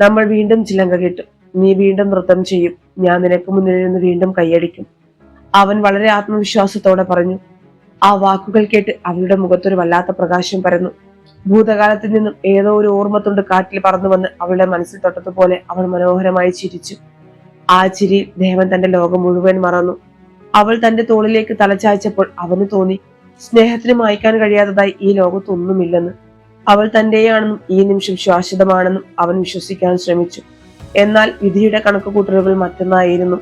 Speaker 1: നമ്മൾ വീണ്ടും ചിലങ്ക കെട്ടും. നീ വീണ്ടും നൃത്തം ചെയ്യും. ഞാൻ നിനക്ക് മുന്നിൽ നിന്ന് വീണ്ടും കൈയടിക്കും. അവൻ വളരെ ആത്മവിശ്വാസത്തോടെ പറഞ്ഞു. ആ വാക്കുകൾ കേട്ട് അവളുടെ മുഖത്തൊരു വല്ലാത്ത പ്രകാശം പരന്നു. ഭൂതകാലത്തിൽ നിന്നും ഏതോ ഒരു ഓർമ്മത്തുണ്ട് കാറ്റിൽ പറന്നു വന്ന് അവളുടെ മനസ്സിൽ തൊട്ടതുപോലെ അവൾ മനോഹരമായി ചിരിച്ചു. ആ ചിരി ദേവൻ തന്റെ ലോകം മുഴുവൻ മറന്നു. അവൾ തന്റെ തോളിലേക്ക് തലച്ചായ്ച്ചപ്പോൾ അവന് തോന്നി സ്നേഹത്തിന് മായ്ക്കാൻ കഴിയാത്തതായി ഈ ലോകത്തൊന്നുമില്ലെന്ന്. അവൾ തന്റെയാണെന്നും ഈ നിമിഷം ശാശ്വതമാണെന്നും അവൻ വിശ്വസിക്കാൻ ശ്രമിച്ചു. എന്നാൽ വിധിയുടെ കണക്കുകൂട്ടലുകൾ മറ്റൊന്നായിരുന്നു.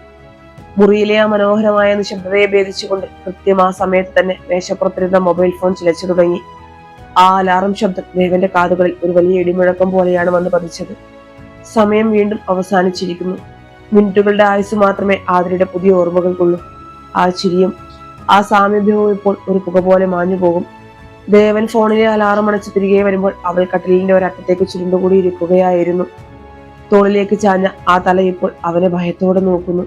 Speaker 1: മുറിയിലെ ആ മനോഹരമായ നിശബ്ദതയെ ഭേദിച്ചുകൊണ്ട് കൃത്യം ആ സമയത്ത് തന്നെ മേശപ്പുറത്തിരുന്ന മൊബൈൽ ഫോൺ ചിലച്ചു തുടങ്ങി. ആ അലാറം ശബ്ദം ദേവന്റെ കാതുകളിൽ ഒരു വലിയ ഇടിമുഴക്കം പോലെയാണ് വന്ന് പതിച്ചത്. സമയം വീണ്ടും അവസാനിച്ചിരിക്കുന്നു. മിനിറ്റുകളുടെ ആയുസ് മാത്രമേ ആതിരയുടെ പുതിയ ഓർമ്മകൾക്കുള്ളൂ. ആ ചിരിയും ആ സാമീപ്യവും ഇപ്പോൾ ഒരു പുക പോലെ മാഞ്ഞു പോകും. ദേവൻ ഫോണിലെ അലാറം അണച്ച് തിരികെ വരുമ്പോൾ അവൾ കട്ടിലിന്റെ ഒരറ്റത്തേക്ക് ചുരുണ്ടുകൂടി ഇരിക്കുകയായിരുന്നു. തോളിലേക്ക് ചാഞ്ഞ ആ തല ഇപ്പോൾ അവനെ ഭയത്തോടെ നോക്കുന്നു.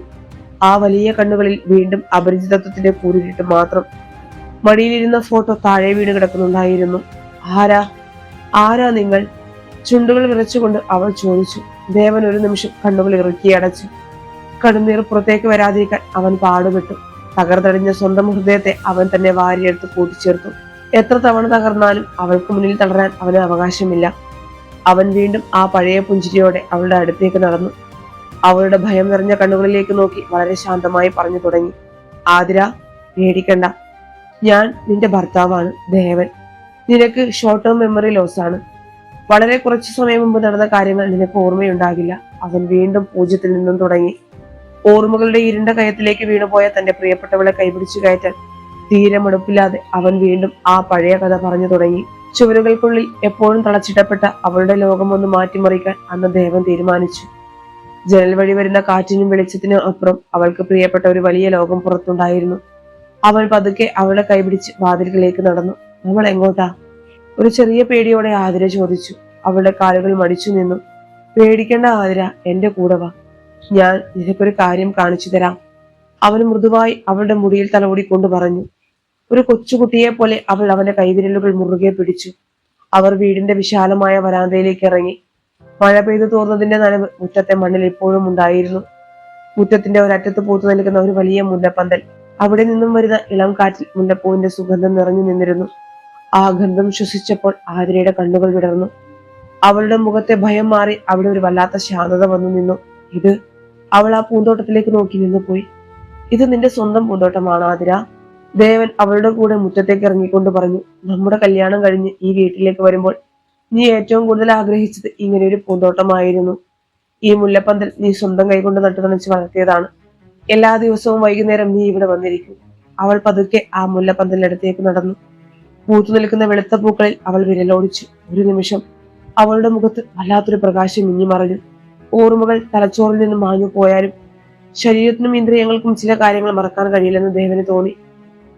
Speaker 1: ആ വലിയ കണ്ണുകളിൽ വീണ്ടും അപരിചിതത്വത്തിന്റെ കൂരിട്ട് മാത്രം. മടിയിലിരുന്ന ഫോട്ടോ താഴെ വീണ് കിടക്കുന്നുണ്ടായിരുന്നു. ആരാ നിങ്ങൾ? ചുണ്ടുകൾ വിറച്ചുകൊണ്ട് അവൾ ചോദിച്ചു. ദേവൻ ഒരു നിമിഷം കണ്ണുകൾ ഇറുക്കി അടച്ചു. കണ്ണുനീർ പുറത്തേക്ക് വരാതിരിക്കാൻ അവൻ പാടുപെട്ടു. തകർന്നടിഞ്ഞ സ്വന്തം ഹൃദയത്തെ അവൻ തന്നെ വാരിയെടുത്ത് കൂട്ടിച്ചേർത്തു. എത്ര തവണ തകർന്നാലും അവൾക്ക് മുന്നിൽ തളരാൻ അവന് അവകാശമില്ല. അവൻ വീണ്ടും ആ പഴയ പുഞ്ചിരിയോടെ അവളുടെ അടുത്തേക്ക് നടന്നു. അവളുടെ ഭയം നിറഞ്ഞ കണ്ണുകളിലേക്ക് നോക്കി വളരെ ശാന്തമായി പറഞ്ഞു തുടങ്ങി. ആതിര, പേടിക്കണ്ട. ഞാൻ നിന്റെ ഭർത്താവാണ്, ദേവൻ. നിനക്ക് ഷോർട്ട് ടേം മെമ്മറി ലോസ് ആണ്. വളരെ കുറച്ചു സമയം മുമ്പ് നടന്ന കാര്യങ്ങൾ നിനക്ക് ഓർമ്മയുണ്ടാകില്ല. അവൻ വീണ്ടും പൂജ്യത്തിൽ നിന്നും തുടങ്ങി. ഓർമ്മകളുടെ ഇരുണ്ട കയത്തിലേക്ക് വീണുപോയ തന്റെ പ്രിയപ്പെട്ടവളെ കൈപിടിച്ചു കയറ്റാൻ തീരെ മടുപ്പില്ലാതെ അവൻ വീണ്ടും ആ പഴയ കഥ പറഞ്ഞു തുടങ്ങി. ചുവരുകൾക്കുള്ളിൽ എപ്പോഴും തളച്ചിട്ടപ്പെട്ട അവളുടെ ലോകം ഒന്ന് മാറ്റിമറിക്കാൻ അന്ന് ദേവൻ തീരുമാനിച്ചു. ജനൽ വഴി വരുന്ന കാറ്റിനും വെളിച്ചത്തിനും അപ്പുറം അവൾക്ക് പ്രിയപ്പെട്ട ഒരു വലിയ ലോകം പുറത്തുണ്ടായിരുന്നു. അവൻ പതുക്കെ അവളുടെ കൈപിടിച്ച് വാതിലുകളിലേക്ക് നടന്നു. അവൾ എങ്ങോട്ടാ? ഒരു ചെറിയ പേടിയോടെ ആതിര ചോദിച്ചു. അവളുടെ കാലുകൾ മടിച്ചു നിന്നു. പേടിക്കേണ്ട ആതിര, എന്റെ കൂടെ വാ. ഞാൻ നിനക്കൊരു കാര്യം കാണിച്ചു തരാം. അവൻ മൃദുവായി അവളുടെ മുടിയിൽ തലോടിക്കൊണ്ട് പറഞ്ഞു. ഒരു കൊച്ചുകുട്ടിയെ പോലെ അവൾ അവന്റെ കൈവിരലുകൾ മുറുകെ പിടിച്ചു. അവർ വീടിന്റെ വിശാലമായ വരാന്തയിലേക്ക് ഇറങ്ങി. മഴ പെയ്തു തോർന്നതിന്റെ നനവ് മുറ്റത്തെ മണ്ണിൽ ഇപ്പോഴും ഉണ്ടായിരുന്നു. മുറ്റത്തിന്റെ ഒരറ്റത്ത് പൂത്തു നിൽക്കുന്ന ഒരു വലിയ മുല്ലപ്പന്തൽ. അവിടെ നിന്നും വരുന്ന ഇളം കാറ്റിൽ മുല്ലപ്പൂവിന്റെ സുഗന്ധം നിറഞ്ഞു നിന്നിരുന്നു. ആ ഗന്ധം ശ്വസിച്ചപ്പോൾ ആതിരയുടെ കണ്ണുകൾ വിടർന്നു. അവളുടെ മുഖത്തെ ഭയം മാറി അവിടെ ഒരു വല്ലാത്ത ശാന്തത വന്നു നിന്നു. അവൾ ആ പൂന്തോട്ടത്തിലേക്ക് നോക്കി നിന്നു പോയി. ഇത് നിന്റെ സ്വന്തം പൂന്തോട്ടമാണ് ആതിര. ദേവൻ അവളുടെ കൂടെ മുറ്റത്തേക്ക് ഇറങ്ങിക്കൊണ്ട് പറഞ്ഞു. നമ്മുടെ കല്യാണം കഴിഞ്ഞ് ഈ വീട്ടിലേക്ക് വരുമ്പോൾ നീ ഏറ്റവും കൂടുതൽ ആഗ്രഹിച്ചത് ഇങ്ങനെ ഒരു പൂന്തോട്ടമായിരുന്നു. ഈ മുല്ലപ്പന്തൽ നീ സ്വന്തം കൈകൊണ്ട് നട്ടുനനച്ച് വളർത്തിയതാണ്. എല്ലാ ദിവസവും വൈകുന്നേരം നീ ഇവിടെ വന്നിരിക്കും. അവൾ പതുക്കെ ആ മുല്ലപ്പന്തലിനടുത്തേക്ക് നടന്നു. പൂത്തു നിൽക്കുന്ന വെളുത്ത പൂക്കളിൽ അവൾ വിരലോടിച്ചു. ഒരു നിമിഷം അവളുടെ മുഖത്ത് വല്ലാത്തൊരു പ്രകാശം മിന്നിമറഞ്ഞു. ഓർമ്മകൾ തലച്ചോറിൽ നിന്ന് മാഞ്ഞു പോയാലും ശരീരത്തിനും ഇന്ദ്രിയങ്ങൾക്കും ചില കാര്യങ്ങൾ മറക്കാൻ കഴിയില്ലെന്ന് ദേവന് തോന്നി.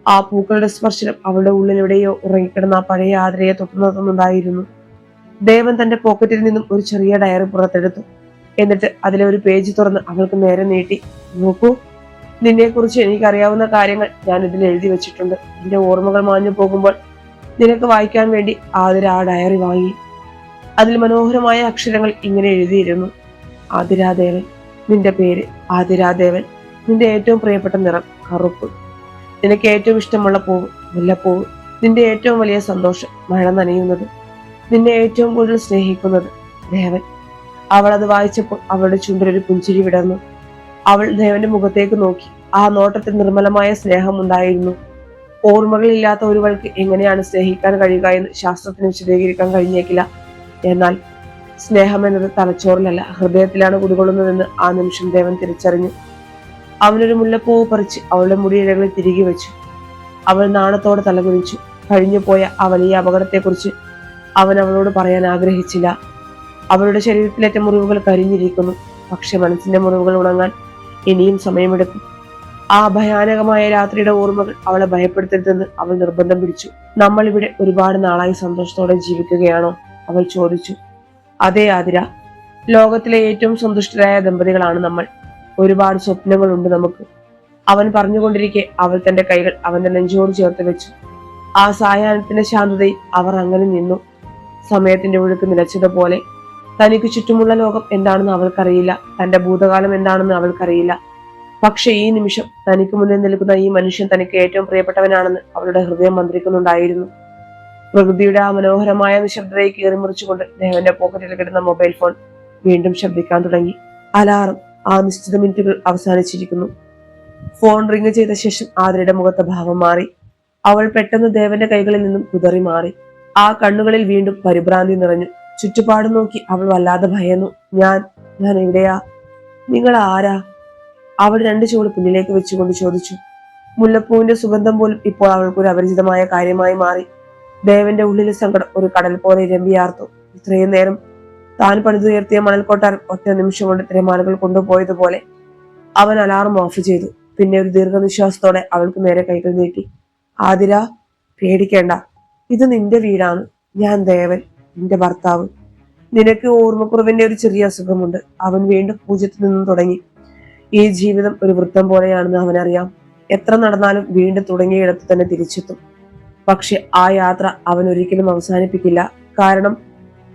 Speaker 1: ആ പൂക്കളുടെ സ്പർശനം അവളുടെ ഉള്ളിലെവിടെയോ ഉറങ്ങിക്കിടന്ന ആ പഴയ ആതിരയെ തൊട്ടുനിർത്തുന്നുണ്ടായിരുന്നു. ദേവൻ തന്റെ പോക്കറ്റിൽ നിന്നും ഒരു ചെറിയ ഡയറി പുറത്തെടുത്തു. എന്നിട്ട് അതിലെ ഒരു പേജ് തുറന്ന് അവൾക്ക് നേരെ നീട്ടി. നോക്കൂ, നിന്നെക്കുറിച്ച് എനിക്കറിയാവുന്ന കാര്യങ്ങൾ ഞാൻ ഇതിൽ എഴുതി വെച്ചിട്ടുണ്ട്. നിന്റെ ഓർമ്മകൾ മാഞ്ഞു പോകുമ്പോൾ നിനക്ക് വായിക്കാൻ വേണ്ടി ആതിര ആ ഡയറി വാങ്ങി. അതിൽ മനോഹരമായ അക്ഷരങ്ങൾ ഇങ്ങനെ എഴുതിയിരുന്നു. ആതിരാദേവൻ. നിന്റെ പേര് ആതിരാദേവൻ. നിന്റെ ഏറ്റവും പ്രിയപ്പെട്ട നിറം കറുപ്പ്. നിനക്ക് ഏറ്റവും ഇഷ്ടമുള്ള പൂവ് മുല്ലപ്പൂവ്. നിന്റെ ഏറ്റവും വലിയ സന്തോഷം മഴ നനയുന്നത്. നിന്നെ ഏറ്റവും കൂടുതൽ സ്നേഹിക്കുന്നത് ദേവൻ. അവൾ അത് വായിച്ചപ്പോൾ അവളുടെ ചുണ്ടിലൊരു പുഞ്ചിരി വിടർന്നു. അവൾ ദേവന്റെ മുഖത്തേക്ക് നോക്കി. ആ നോട്ടത്തിൽ നിർമ്മലമായ സ്നേഹം ഉണ്ടായിരുന്നു. ഓർമ്മകളില്ലാത്ത ഒരുവൾക്ക് എങ്ങനെയാണ് സ്നേഹിക്കാൻ കഴിയുക എന്ന് ശാസ്ത്രത്തിന് വിശദീകരിക്കാൻ കഴിഞ്ഞേക്കില്ല. എന്നാൽ സ്നേഹം എന്നത് തലച്ചോറിലല്ല, ഹൃദയത്തിലാണ് കുടികൊള്ളുന്നതെന്ന് ആ നിമിഷം ദേവൻ തിരിച്ചറിഞ്ഞു. അവനൊരു മുല്ലപ്പൂവ് പറിച്ച് അവളുടെ മുടിയിഴകളിൽ തിരികെ വെച്ചു. അവൾ നാണത്തോടെ തലകുനിച്ചു. കഴിഞ്ഞു പോയ ആ വലിയ അപകടത്തെക്കുറിച്ച് അവൻ അവളോട് പറയാൻ ആഗ്രഹിച്ചില്ല. അവളുടെ ശരീരത്തിലേറ്റ മുറിവുകൾ കരിഞ്ഞിരിക്കുന്നു, പക്ഷെ മനസ്സിന്റെ മുറിവുകൾ ഉണങ്ങാൻ ഇനിയും സമയമെടുക്കും. ആ ഭയാനകമായ രാത്രിയുടെ ഓർമ്മകൾ അവളെ ഭയപ്പെടുത്തരുതെന്ന് അവൾ നിർബന്ധം പിടിച്ചു. നമ്മൾ ഇവിടെ ഒരുപാട് നാളായി സന്തോഷത്തോടെ ജീവിക്കുകയാണോ? അവൾ ചോദിച്ചു. അതേ ആതിര, ലോകത്തിലെ ഏറ്റവും സന്തുഷ്ടരായ ദമ്പതികളാണ് നമ്മൾ. ഒരുപാട് സ്വപ്നങ്ങളുണ്ട് നമുക്ക്. അവൻ പറഞ്ഞുകൊണ്ടിരിക്കെ അവൾ തന്റെ കൈകൾ അവന്റെ നെഞ്ചോട് ചേർത്ത് വെച്ചു. ആ സായാഹ്നത്തിന്റെ ശാന്തതയിൽ അവർ അങ്ങനെ നിന്നു. സമയത്തിന്റെ ഒഴുക്ക് നിലച്ചതുപോലെ. തനിക്ക് ചുറ്റുമുള്ള ലോകം എന്താണെന്ന് അവൾക്കറിയില്ല, തന്റെ ഭൂതകാലം എന്താണെന്ന് അവൾക്കറിയില്ല. പക്ഷെ ഈ നിമിഷം തനിക്ക് മുന്നിൽ നിൽക്കുന്ന ഈ മനുഷ്യൻ തനിക്ക് ഏറ്റവും പ്രിയപ്പെട്ടവനാണെന്ന് അവളുടെ ഹൃദയം മന്ത്രിക്കുന്നുണ്ടായിരുന്നു. പ്രകൃതിയുടെ ആ മനോഹരമായ നിശബ്ദതയെ കീറിമുറിച്ചുകൊണ്ട് ദേവന്റെ പോക്കറ്റിൽ കിടന്ന മൊബൈൽ ഫോൺ വീണ്ടും ശബ്ദിക്കാൻ തുടങ്ങി. അലാറം. ആ നിശ്ചിത മിനിറ്റുകൾ അവസാനിച്ചിരിക്കുന്നു. ഫോൺ റിങ് ചെയ്ത ശേഷം ആതിരയുടെ മുഖത്തെ ഭാവം മാറി. അവൾ പെട്ടെന്ന് ദേവന്റെ കൈകളിൽ നിന്നും കുതറി മാറി. ആ കണ്ണുകളിൽ വീണ്ടും പരിഭ്രാന്തി നിറഞ്ഞു. ചുറ്റുപാടും നോക്കി അവൾ വല്ലാതെ ഭയന്നു. ഞാൻ എവിടെയാ? നിങ്ങൾ ആരാ? അവൾ രണ്ട് ചുവട് പിന്നിലേക്ക് വെച്ചുകൊണ്ട് ചോദിച്ചു. മുല്ലപ്പൂവിന്റെ സുഗന്ധം പോലും ഇപ്പോൾ അവൾക്കൊരു അപരിചിതമായ കാര്യമായി മാറി. ദേവന്റെ ഉള്ളിലെ സങ്കടം ഒരു കടൽ പോലെ ഇരമ്പിയാർത്തു. ഇത്രയും നേരം താൻ പണിതുയർത്തിയ മണൽക്കൊട്ടാരം ഒറ്റ നിമിഷം കൊണ്ട് തിരമാലകൾ കൊണ്ടുപോയതുപോലെ. അവൻ അലാറം ഓഫ് ചെയ്തു. പിന്നെ ഒരു ദീർഘനിശ്വാസത്തോടെ അവൾക്ക് നേരെ കൈകൾ നീട്ടി. ആതിര, പേടിക്കേണ്ട, ഇത് നിന്റെ വീടാണ്. ഞാൻ ദേവൻ, നിന്റെ ഭർത്താവ്. നിനക്ക് ഓർമ്മക്കുറവിന്റെ ഒരു ചെറിയ അസുഖമുണ്ട്. അവൻ വീണ്ടും പൂജ്യത്തിൽ നിന്നും തുടങ്ങി. ഈ ജീവിതം ഒരു വൃത്തം പോലെയാണെന്ന് അവനറിയാം. എത്ര നടന്നാലും വീണ്ടും തുടങ്ങിയിടത്ത് തന്നെ തിരിച്ചെത്തും. പക്ഷെ ആ യാത്ര അവൻ ഒരിക്കലും അവസാനിപ്പിക്കില്ല. കാരണം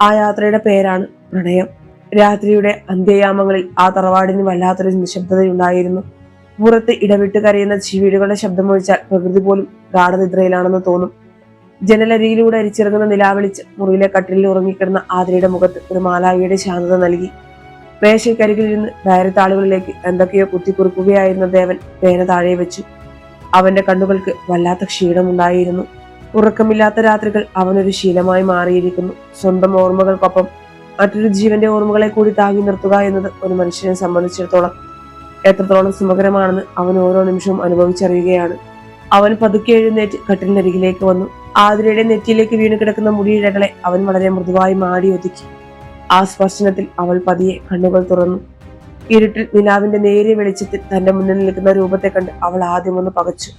Speaker 1: ആ യാത്രയുടെ പേരാണ് പ്രണയം. രാത്രിയുടെ അന്ത്യയാമങ്ങളിൽ ആ തറവാടിന് വല്ലാത്തൊരു നിശബ്ദതയുണ്ടായിരുന്നു. പുറത്ത് ഇടവിട്ട് കരയുന്ന ചീവീടുകളുടെ ശബ്ദമൊഴിച്ചാൽ പ്രകൃതി പോലും ഗാഠനിദ്രയിലാണെന്ന് തോന്നും. ജനലരിയിലൂടെ അരിച്ചിറങ്ങുന്ന നിലാവിളിച്ച് മുറിയിലെ കട്ടിലിൽ ഉറങ്ങിക്കിടന്ന ആതിരയുടെ മുഖത്ത് ഒരു മാലാഖയുടെ ശാന്തത നൽകി. മേശയ്ക്കരികിലിരുന്ന് ഡയറി താളുകളിലേക്ക് എന്തൊക്കെയോ കുത്തിക്കുറിക്കുകയായിരുന്ന ദേവൻ പേന താഴെ വെച്ചു. അവന്റെ കണ്ണുകൾക്ക് വല്ലാത്ത ക്ഷീണമുണ്ടായിരുന്നു. ഉറക്കമില്ലാത്ത രാത്രികൾ അവനൊരു ശീലമായി മാറിയിരിക്കുന്നു. സ്വന്തം ഓർമ്മകൾക്കൊപ്പം മറ്റൊരു ജീവന്റെ ഓർമ്മകളെ കൂടി താങ്ങി നിർത്തുക എന്നത് ഒരു മനുഷ്യനെ സംബന്ധിച്ചിടത്തോളം എത്രത്തോളം സുഖകരമാണെന്ന് അവൻ ഓരോ നിമിഷവും അനുഭവിച്ചറിയുകയാണ്. അവൻ പതുക്കെ എഴുന്നേറ്റ് കട്ടിലിനരികിലേക്ക് വന്നു. ആതിരയുടെ നെറ്റിയിലേക്ക് വീണ് കിടക്കുന്ന മുടിയിഴകളെ അവൻ വളരെ മൃദുവായി മാടി ഒതുക്കി. ആ സ്പർശനത്തിൽ അവൾ പതിയെ കണ്ണുകൾ തുറന്നു. ഇരുട്ടിൽ നിലാവിന്റെ നേരിയ വെളിച്ചത്തിൽ തന്റെ മുന്നിൽ നിൽക്കുന്ന രൂപത്തെ കണ്ട് അവൾ ആദ്യമൊന്ന് പകച്ചു.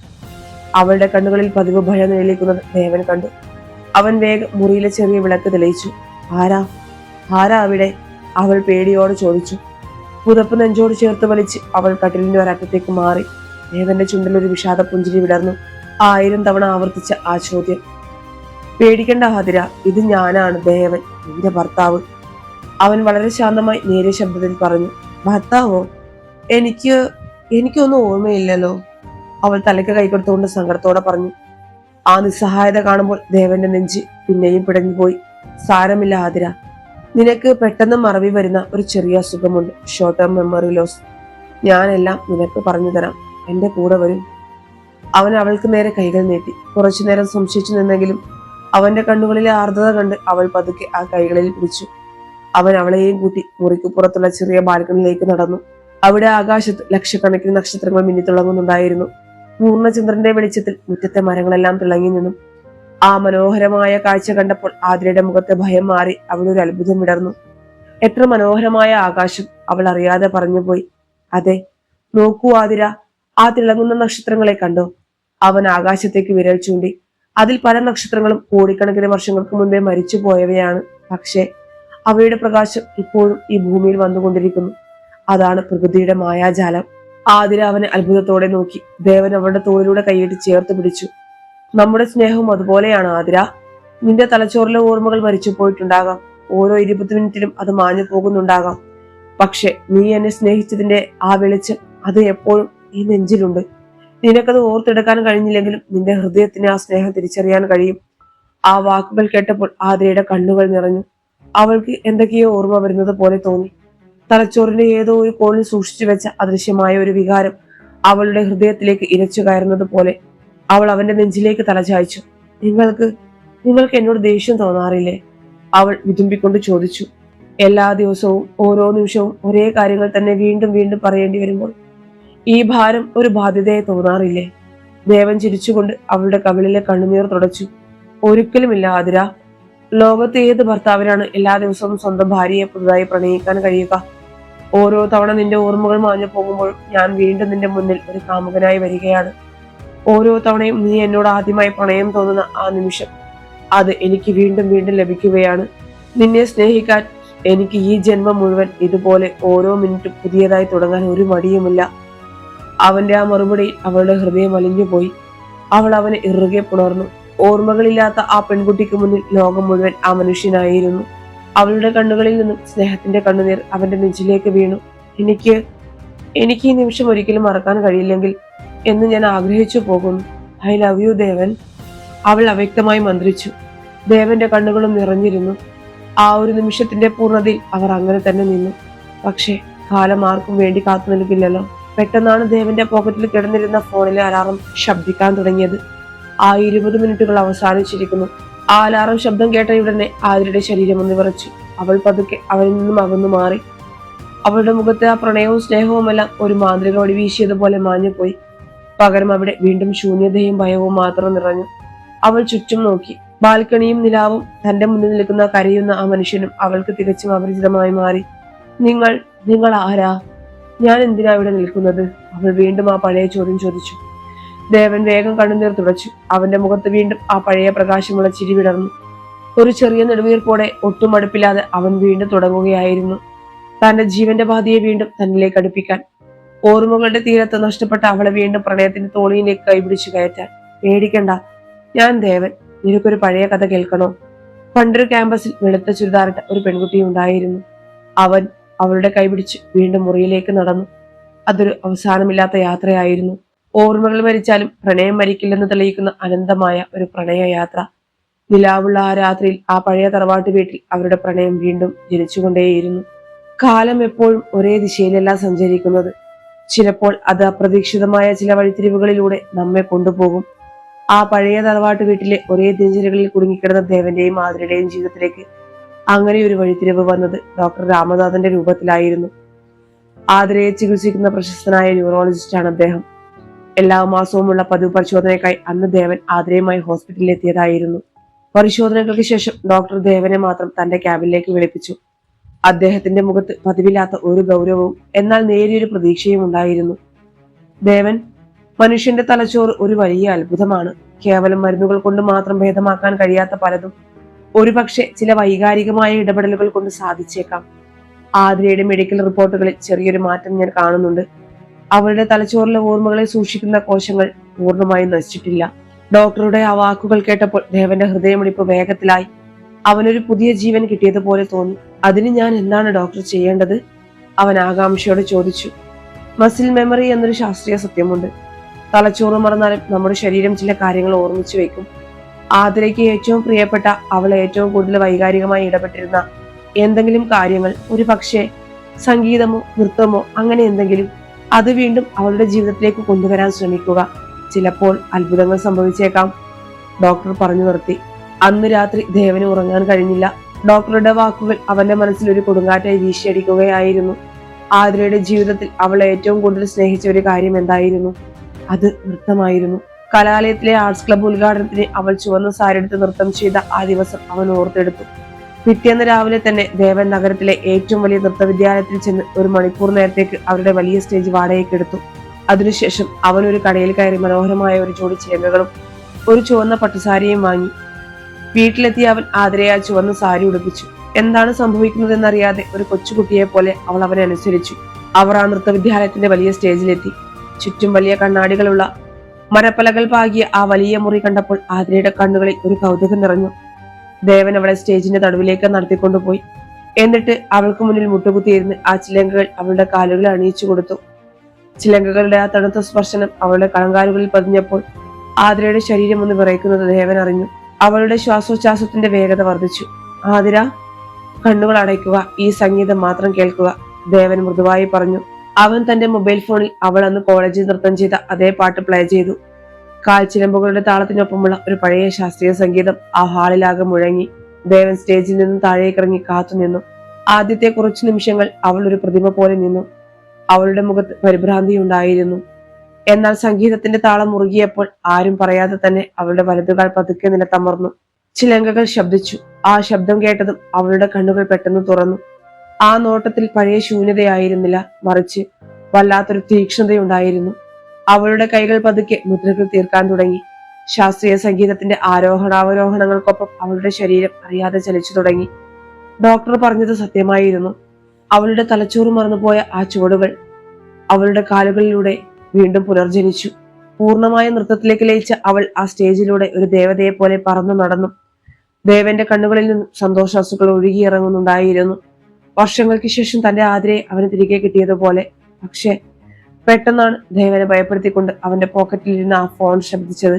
Speaker 1: അവളുടെ കണ്ണുകളിൽ പതിവ് ഭയം നിഴലിക്കുന്നത് ദേവൻ കണ്ടു. അവൻ വേഗം മുറിയിലെ ചെറിയ വിളക്ക് തെളിയിച്ചു. ആരാ അവിടെ? അവൾ പേടിയോട് ചോദിച്ചു. പുതപ്പ് നെഞ്ചോട് ചേർത്ത് വലിച്ച് അവൾ കട്ടിലിന്റെ ഒരറ്റത്തേക്ക് മാറി. ദേവന്റെ ചുണ്ടിൽ ഒരു വിഷാദ പുഞ്ചിരി വിടർന്നു. 1000 തവണ ആവർത്തിച്ച ആ ചോദ്യം. പേടിക്കേണ്ട ആതിര, ഇത് ഞാനാണ് ദേവൻ, നിന്റെ ഭർത്താവ്. അവൻ വളരെ ശാന്തമായി നേരിയ ശബ്ദത്തിൽ പറഞ്ഞു. ഭർത്താവോ? എനിക്കൊന്നും ഓർമ്മയില്ലല്ലോ. അവൾ തലയ്ക്ക് കൈകൊടുത്തുകൊണ്ട് സങ്കടത്തോടെ പറഞ്ഞു. ആ നിസ്സഹായത കാണുമ്പോൾ ദേവന്റെ നെഞ്ച് പിന്നെയും പിടഞ്ഞുപോയി. സാരമില്ല ആതിര, നിനക്ക് പെട്ടെന്ന് മറവി വരുന്ന ഒരു ചെറിയ അസുഖമുണ്ട്, ഷോർട്ട് ടേം മെമ്മറി ലോസ്. ഞാനെല്ലാം നിനക്ക് പറഞ്ഞു തരാം, എന്റെ കൂടെ വരും. അവൻ അവൾക്ക് നേരെ കൈകൾ നീട്ടി. കുറച്ചുനേരം സംശയിച്ചു നിന്നെങ്കിലും അവന്റെ കണ്ണുകളിലെ ആർദ്രത കണ്ട് അവൾ പതുക്കെ ആ കൈകളിൽ പിടിച്ചു. അവൻ അവളെയും കൂട്ടി മുറിക്ക് പുറത്തുള്ള ചെറിയ ബാൽക്കണിയിലേക്ക് നടന്നു. അവിടെ ആകാശത്ത് ലക്ഷക്കണക്കിന് നക്ഷത്രങ്ങൾ മിന്നിത്തിളങ്ങുന്നുണ്ടായിരുന്നു. പൂർണ്ണചന്ദ്രന്റെ വെളിച്ചത്തിൽ മുറ്റത്തെ മരങ്ങളെല്ലാം തിളങ്ങി നിന്നും. ആ മനോഹരമായ കാഴ്ച കണ്ടപ്പോൾ ആതിരയുടെ മുഖത്തെ ഭയം മാറി അവിടെ ഒരു അത്ഭുതം വിടർന്നു. എത്ര മനോഹരമായ ആകാശം, അവൾ അറിയാതെ പറഞ്ഞുപോയി. അതെ, നോക്കൂ ആതിര, ആ തിളങ്ങുന്ന നക്ഷത്രങ്ങളെ കണ്ടോ? അവൻ ആകാശത്തേക്ക് വിരൽ ചൂണ്ടി. അതിൽ പല നക്ഷത്രങ്ങളും കോടിക്കണക്കിന് വർഷങ്ങൾക്ക് മുൻപേ മരിച്ചു പോയവയാണ്. പക്ഷേ അവയുടെ പ്രകാശം ഇപ്പോഴും ഈ ഭൂമിയിൽ വന്നുകൊണ്ടിരിക്കുന്നു. അതാണ് പ്രകൃതിയുടെ മായാജാലം. ആതിര അവനെ അത്ഭുതത്തോടെ നോക്കി. ദേവൻ അവളുടെ തോളിലൂടെ കൈയിട്ട് ചേർത്ത് പിടിച്ചു. നമ്മുടെ സ്നേഹവും അതുപോലെയാണ് ആതിര. നിന്റെ തലച്ചോറിലെ ഓർമ്മകൾ മരിച്ചു പോയിട്ടുണ്ടാകാം. ഓരോ 20 മിനിറ്റിലും അത് മാഞ്ഞു പോകുന്നുണ്ടാകാം. പക്ഷെ നീ എന്നെ സ്നേഹിച്ചതിന്റെ ആ വെളിച്ചം അത് എപ്പോഴും ഈ നെഞ്ചിലുണ്ട്. നിനക്കത് ഓർത്തെടുക്കാൻ കഴിഞ്ഞില്ലെങ്കിലും നിന്റെ ഹൃദയത്തിന് ആ സ്നേഹം തിരിച്ചറിയാൻ കഴിയും. ആ വാക്കുകൾ കേട്ടപ്പോൾ ആതിരയുടെ കണ്ണുകൾ നിറഞ്ഞു. അവൾക്ക് എന്തൊക്കെയോ ഓർമ്മ വരുന്നത് പോലെ തോന്നി. തലച്ചോറിന്റെ ഏതോ ഒരു കോണിൽ സൂക്ഷിച്ചു വെച്ച അദൃശ്യമായ ഒരു വികാരം അവളുടെ ഹൃദയത്തിലേക്ക് ഇരച്ചു കയറുന്നത് പോലെ. അവൾ അവന്റെ നെഞ്ചിലേക്ക് തലചായ്ച്ചു. നിങ്ങൾക്ക് എന്നോട് ദേഷ്യം തോന്നാറില്ലേ? അവൾ വിതുമ്പിക്കൊണ്ട് ചോദിച്ചു. എല്ലാ ദിവസവും ഓരോ നിമിഷവും ഒരേ കാര്യങ്ങൾ തന്നെ വീണ്ടും വീണ്ടും പറയേണ്ടി വരുമ്പോൾ ഈ ഭാരം ഒരു ബാധ്യതയെ തോന്നാറില്ലേ? ദേവൻ ചിരിച്ചുകൊണ്ട് അവളുടെ കവിളിലെ കണ്ണുനീർ തുടച്ചു. ഒരിക്കലുമില്ല ആതിര. ലോകത്ത് ഏത് ഭർത്താവിനാണ് എല്ലാ ദിവസവും സ്വന്തം ഭാര്യയെ പുതുതായി പ്രണയിക്കാൻ കഴിയുക? ഓരോ തവണ നിന്റെ ഓർമ്മകൾ മാഞ്ഞു പോകുമ്പോൾ ഞാൻ വീണ്ടും നിന്റെ മുന്നിൽ ഒരു കാമുകനായി വരികയാണ്. ഓരോ തവണയും നീ എന്നോട് ആദ്യമായി പ്രണയം തോന്നുന്ന ആ നിമിഷം അത് എനിക്ക് വീണ്ടും വീണ്ടും ലഭിക്കുകയാണ്. നിന്നെ സ്നേഹിക്കാൻ എനിക്ക് ഈ ജന്മം മുഴുവൻ ഇതുപോലെ ഓരോ മിനിറ്റും പുതിയതായി തുടങ്ങാൻ ഒരു മടിയുമില്ല. അവന്റെ ആ മറുപടിയിൽ അവളുടെ ഹൃദയം അലിഞ്ഞുപോയി. അവൾ അവനെ ഇറുകെ പുണർന്നു. ഓർമ്മകളില്ലാത്ത ആ പെൺകുട്ടിക്ക് മുന്നിൽ ലോകം മുഴുവൻ ആ മനുഷ്യനായിരുന്നു. അവളുടെ കണ്ണുകളിൽ നിന്നും സ്നേഹത്തിന്റെ കണ്ണുനീർ അവന്റെ നെഞ്ചിലേക്ക് വീണു. എനിക്ക് ഈ നിമിഷം ഒരിക്കലും മറക്കാൻ കഴിയില്ലെങ്കിൽ എന്ന് ഞാൻ ആഗ്രഹിച്ചു പോകുന്നു. ഐ ലവ് യു ദേവൻ. അവൾ അവ്യക്തമായി മന്ത്രിച്ചു. ദേവന്റെ കണ്ണുകളും നിറഞ്ഞിരുന്നു. ആ ഒരു നിമിഷത്തിന്റെ പൂർണ്ണതയിൽ അവർ അങ്ങനെ തന്നെ നിന്നു. പക്ഷേ കാലം ആർക്കും വേണ്ടി കാത്തു നിൽക്കില്ലല്ലോ. പെട്ടെന്നാണ് ദേവന്റെ പോക്കറ്റിൽ കിടന്നിരുന്ന ഫോണിലെ അലാറം ശബ്ദിക്കാൻ തുടങ്ങിയത്. ആ 20 മിനിറ്റുകൾ അവസാനിച്ചിരിക്കുന്നു. ആ അലാറം ശബ്ദം കേട്ട ഉടനെ ആതിരയുടെ ശരീരം ഒന്ന് വിറച്ചു. അവൾ പതുക്കെ അവനിൽ നിന്നും അകന്നു മാറി. അവളുടെ മുഖത്തെ ആ പ്രണയവും സ്നേഹവുമെല്ലാം ഒരു മാന്ത്രിക വടി വീശിയതുപോലെ മാഞ്ഞുപോയി. പകരം അവിടെ വീണ്ടും ശൂന്യതയും ഭയവും മാത്രം നിറഞ്ഞു. അവൾ ചുറ്റും നോക്കി. ബാൽക്കണിയും നിലാവും തന്റെ മുന്നിൽ നിൽക്കുന്ന കരയുന്ന ആ മനുഷ്യനും അവൾക്ക് തികച്ചും അപരിചിതമായി മാറി. നിങ്ങൾ ആരാ? ഞാൻ എന്തിനാ ഇവിടെ നിൽക്കുന്നത്? അവൾ വീണ്ടും ആ പഴയ ചോദ്യം ചോദിച്ചു. ദേവൻ വേഗം കണ്ണുനീർ തുടച്ചു. അവന്റെ മുഖത്ത് വീണ്ടും ആ പഴയ പ്രകാശമുള്ള ചിരി വിടർന്നു. ഒരു ചെറിയ നെടുവീർപ്പോടെ ഒട്ടും അടുപ്പില്ലാതെ അവൻ വീണ്ടും തുടങ്ങുകയായിരുന്നു. തന്റെ ജീവന്റെ ബാധയെ വീണ്ടും തന്നിലേക്ക് അടുപ്പിക്കാൻ. ഓർമ്മകളുടെ തീരത്ത് നഷ്ടപ്പെട്ട അവളെ വീണ്ടും പ്രണയത്തിന്റെ തോളിയിലേക്ക് കൈപിടിച്ചു കയറ്റാൻ. പേടിക്കണ്ട, ഞാൻ ദേവൻ. നിനക്കൊരു പഴയ കഥ കേൾക്കണോ? പണ്ടൊരു ക്യാമ്പസിൽ വെളുത്ത ചുരിദാറിട്ട ഒരു പെൺകുട്ടി ഉണ്ടായിരുന്നു. അവൻ അവളുടെ കൈപിടിച്ച് വീണ്ടും മുറിയിലേക്ക് നടന്നു. അതൊരു അവസാനമില്ലാത്ത യാത്രയായിരുന്നു. ഓർമ്മകൾ മരിച്ചാലും പ്രണയം മരിക്കില്ലെന്ന് തെളിയിക്കുന്ന അനന്തമായ ഒരു പ്രണയയാത്ര. നിലാവുള്ള ആ രാത്രിയിൽ ആ പഴയ തറവാട്ട് വീട്ടിൽ അവരുടെ പ്രണയം വീണ്ടും ജനിച്ചുകൊണ്ടേയിരുന്നു. കാലം എപ്പോഴും ഒരേ ദിശയിലല്ല സഞ്ചരിക്കുന്നത്. ചിലപ്പോൾ അത് അപ്രതീക്ഷിതമായ ചില വഴിത്തിരിവുകളിലൂടെ നമ്മെ കൊണ്ടുപോകും. ആ പഴയ തറവാട്ട് വീട്ടിലെ ഒരേ ദിനചര്യകളിൽ കുടുങ്ങിക്കിടന്ന ദേവന്റെയും ആതിരയുടെയും ജീവിതത്തിലേക്ക് അങ്ങനെ ഒരു വഴിത്തിരിവ് വന്നത് ഡോക്ടർ രാമനാഥന്റെ രൂപത്തിലായിരുന്നു. ആതിരയെ ചികിത്സിക്കുന്ന പ്രശസ്തനായ ന്യൂറോളജിസ്റ്റാണ് അദ്ദേഹം. എല്ലാ മാസവുമുള്ള പതിവ് പരിശോധനയ്ക്കായി അന്ന് ദേവൻ ആതിരയുമായി ഹോസ്പിറ്റലിൽ എത്തിയതായിരുന്നു. പരിശോധനകൾക്ക് ശേഷം ഡോക്ടർ ദേവനെ മാത്രം തന്റെ ക്യാബിനിലേക്ക് വിളിപ്പിച്ചു. അദ്ദേഹത്തിന്റെ മുഖത്ത് പതിവില്ലാത്ത ഒരു ഗൗരവവും എന്നാൽ നേരിയൊരു പ്രതീക്ഷയും ഉണ്ടായിരുന്നു. ദേവൻ, മനുഷ്യന്റെ തലച്ചോറ് ഒരു വലിയ അത്ഭുതമാണ്. കേവലം മരുന്നുകൾ കൊണ്ട് മാത്രം ഭേദമാക്കാൻ കഴിയാത്ത പലതും ഒരുപക്ഷെ ചില വൈകാരികമായ ഇടപെടലുകൾ കൊണ്ട് സാധിച്ചേക്കാം. ആതിരയുടെ മെഡിക്കൽ റിപ്പോർട്ടുകളിൽ ചെറിയൊരു മാറ്റം ഞാൻ കാണുന്നുണ്ട്. അവളുടെ തലച്ചോറിലെ ഓർമ്മകളെ സൂക്ഷിക്കുന്ന കോശങ്ങൾ പൂർണ്ണമായും നശിച്ചിട്ടില്ല. ഡോക്ടറുടെ ആ വാക്കുകൾ കേട്ടപ്പോൾ ദേവന്റെ ഹൃദയമിടിപ്പ് വേഗത്തിലായി. അവനൊരു പുതിയ ജീവൻ കിട്ടിയതുപോലെ തോന്നി. അതിന് ഞാൻ എന്താണ് ഡോക്ടർ ചെയ്യേണ്ടത്? അവൻ ആകാംക്ഷയോടെ ചോദിച്ചു. മസിൽ മെമ്മറി എന്നൊരു ശാസ്ത്രീയ സത്യമുണ്ട്. തലച്ചോറ് മറന്നാലും നമ്മുടെ ശരീരം ചില കാര്യങ്ങൾ ഓർമ്മിച്ചു വെക്കും. ആതിരയ്ക്ക് ഏറ്റവും പ്രിയപ്പെട്ട, അവൾ ഏറ്റവും കൂടുതൽ വൈകാരികമായി ഇടപെട്ടിരുന്ന എന്തെങ്കിലും കാര്യങ്ങൾ, ഒരു പക്ഷേ സംഗീതമോ നൃത്തമോ അങ്ങനെ എന്തെങ്കിലും, അത് വീണ്ടും അവളുടെ ജീവിതത്തിലേക്ക് കൊണ്ടുവരാൻ ശ്രമിക്കുക. ചിലപ്പോൾ അത്ഭുതങ്ങൾ സംഭവിച്ചേക്കാം. ഡോക്ടർ പറഞ്ഞു നിർത്തി. അന്ന് രാത്രി ദേവന് ഉറങ്ങാൻ കഴിഞ്ഞില്ല. ഡോക്ടറുടെ വാക്കുകൾ അവന്റെ മനസ്സിൽ ഒരു കൊടുങ്കാറ്റായി വീശിയടിക്കുകയായിരുന്നു. ആതിരയുടെ ജീവിതത്തിൽ അവൾ ഏറ്റവും കൂടുതൽ സ്നേഹിച്ച ഒരു കാര്യം എന്തായിരുന്നു? അത് നൃത്തമായിരുന്നു. കലാലയത്തിലെ ആർട്സ് ക്ലബ്ബ് ഉദ്ഘാടനത്തിന് അവൾ ചുവന്ന സാരിയെടുത്ത് നൃത്തം ചെയ്ത ആ ദിവസം അവൻ ഓർത്തെടുത്തു. പിറ്റേന്ന് രാവിലെ തന്നെ ദേവൻ നഗരത്തിലെ ഏറ്റവും വലിയ നൃത്തവിദ്യാലയത്തിൽ ചെന്ന് ഒരു മണിക്കൂർ നേരത്തേക്ക് അവരുടെ വലിയ സ്റ്റേജ് വാടകയ്ക്കെടുത്തു. അതിനുശേഷം അവൻ ഒരു കടയിൽ കയറി മനോഹരമായ ഒരു ജോഡി ചിലങ്കകളും ഒരു ചുവന്ന പട്ടുസാരിയും വാങ്ങി. വീട്ടിലെത്തിയ അവൻ ആതിരയെ ആ ചുവന്ന സാരി ഉടുപ്പിച്ചു. എന്താണ് സംഭവിക്കുന്നതെന്നറിയാതെ ഒരു കൊച്ചുകുട്ടിയെ പോലെ അവൾ അവനെ അനുസരിച്ചു. അവർ ആ നൃത്തവിദ്യാലയത്തിന്റെ വലിയ സ്റ്റേജിലെത്തി. ചുറ്റും വലിയ കണ്ണാടികളുള്ള മരപ്പലകൾ പാകിയ ആ വലിയ മുറി കണ്ടപ്പോൾ ആതിരയുടെ കണ്ണുകളിൽ ഒരു കൗതുകം നിറഞ്ഞു. ദേവൻ അവളെ സ്റ്റേജിന്റെ നടുവിലേക്ക് നടത്തിക്കൊണ്ടുപോയി. എന്നിട്ട് അവൾക്ക് മുന്നിൽ മുട്ടുകുത്തിയിരുന്ന് ആ ചിലങ്കകൾ അവളുടെ കാലുകളെ അണിയിച്ചു കൊടുത്തു. ചിലങ്കകളുടെ ആ തണുത്ത സ്പർശനം അവളുടെ കണങ്കാലുകളിൽ പതിഞ്ഞപ്പോൾ ആതിരയുടെ ശരീരം ഒന്ന് വിറയ്ക്കുന്നത് ദേവൻ അറിഞ്ഞു. അവളുടെ ശ്വാസോച്ഛ്വാസത്തിന്റെ വേഗത വർദ്ധിച്ചു. ആതിര, കണ്ണുകൾ അടയ്ക്കുക, ഈ സംഗീതം മാത്രം കേൾക്കുക, ദേവൻ മൃദുവായി പറഞ്ഞു. അവൻ തന്റെ മൊബൈൽ ഫോണിൽ അവൾ അന്ന് കോളേജിൽ നൃത്തം ചെയ്ത അതേ പാട്ട് പ്ലേ ചെയ്തു. കാൽച്ചിലമ്പുകളുടെ താളത്തിനൊപ്പമുള്ള ഒരു പഴയ ശാസ്ത്രീയ സംഗീതം ആ ഹാളിലാകെ മുഴങ്ങി. ദേവൻ സ്റ്റേജിൽ നിന്നും താഴേക്കിറങ്ങി കാത്തുനിന്നു. ആദ്യത്തെ കുറച്ചു നിമിഷങ്ങൾ അവൾ ഒരു പ്രതിമ പോലെ നിന്നു. അവളുടെ മുഖത്ത് പരിഭ്രാന്തിയുണ്ടായിരുന്നു. എന്നാൽ സംഗീതത്തിന്റെ താളം മുറുകിയപ്പോൾ ആരും പറയാതെ തന്നെ അവളുടെ വലതുകാൽ പതുക്കെ നിലത്തമർന്നു. ചിലങ്കകൾ ശബ്ദിച്ചു. ആ ശബ്ദം കേട്ടതും അവളുടെ കണ്ണുകൾ പെട്ടെന്ന് തുറന്നു. ആ നോട്ടത്തിൽ പഴയ ശൂന്യതയായിരുന്നില്ല, മറിച്ച് വല്ലാത്തൊരു തീക്ഷ്ണതയുണ്ടായിരുന്നു. അവളുടെ കൈകൾ പതുക്കെ മുദ്രകൾ തീർക്കാൻ തുടങ്ങി. ശാസ്ത്രീയ സംഗീതത്തിന്റെ ആരോഹണാവരോഹണങ്ങൾക്കൊപ്പം അവളുടെ ശരീരം അറിയാതെ ചലിച്ചു തുടങ്ങി. ഡോക്ടർ പറഞ്ഞത് സത്യമായിരുന്നു. അവളുടെ തലച്ചോറ് മറന്നുപോയ ആ ചുവടുകൾ അവളുടെ കാലുകളിലൂടെ വീണ്ടും പുനർജനിച്ചു. പൂർണ്ണമായ നൃത്തത്തിലേക്ക് ലയിച്ച അവൾ ആ സ്റ്റേജിലൂടെ ഒരു ദേവതയെ പോലെ പറന്നു നടന്നു. ദേവന്റെ കണ്ണുകളിൽ നിന്നും സന്തോഷാസുക്കൾ ഒഴുകിയിറങ്ങുന്നുണ്ടായിരുന്നു. വർഷങ്ങൾക്ക് ശേഷം തന്റെ ആതിരയെ അവന് തിരികെ കിട്ടിയതുപോലെ. പക്ഷെ പെട്ടെന്നാണ് ദേവനെ ഭയപ്പെടുത്തിക്കൊണ്ട് അവന്റെ പോക്കറ്റിലിരുന്ന ആ ഫോൺ ശബ്ദിച്ചത്.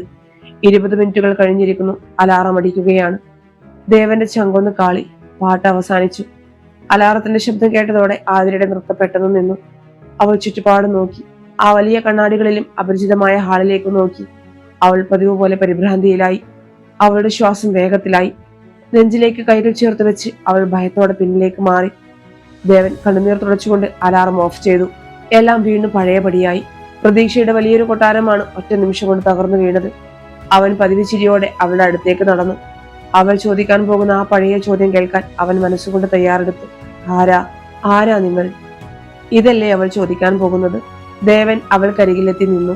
Speaker 1: 20 മിനിറ്റുകൾ കഴിഞ്ഞിരിക്കുന്നു. അലാറം അടിക്കുകയാണ്. ദേവന്റെ ചങ്കൊന്ന് കാളി. പാട്ട് അവസാനിച്ചു. അലാറത്തിന്റെ ശബ്ദം കേട്ടതോടെ ആതിരയുടെ നൃത്തം പെട്ടെന്ന് നിന്നു. അവൾ ചുറ്റുപാട് നോക്കി. ആ വലിയ കണ്ണാടികളിലും അപരിചിതമായ ഹാളിലേക്ക് നോക്കി. അവൾ പതിവ് പോലെ പരിഭ്രാന്തിയിലായി. അവളുടെ ശ്വാസം വേഗത്തിലായി. നെഞ്ചിലേക്ക് കൈകൾ ചേർത്ത് വെച്ച് അവൾ ഭയത്തോടെ പിന്നിലേക്ക് മാറി. ദേവൻ കണ്ണുനീർ തുടച്ചുകൊണ്ട് അലാറം ഓഫ് ചെയ്തു. എല്ലാം വീണ്ടും പഴയപടിയായി. പ്രതീക്ഷയുടെ വലിയൊരു കൊട്ടാരമാണ് ഒറ്റ നിമിഷം കൊണ്ട് തകർന്നു വീണത്. അവൻ പതിവ് ചിരിയോടെ അവളുടെ അടുത്തേക്ക് നടന്നു. അവൾ ചോദിക്കാൻ പോകുന്ന ആ പഴയ ചോദ്യം കേൾക്കാൻ അവൻ മനസ്സുകൊണ്ട് തയ്യാറെടുത്തു. ആരാ നിങ്ങൾ? ഇതല്ലേ അവൾ ചോദിക്കാൻ പോകുന്നത്. ദേവൻ അവൾക്കരികിലെത്തി നിന്നു.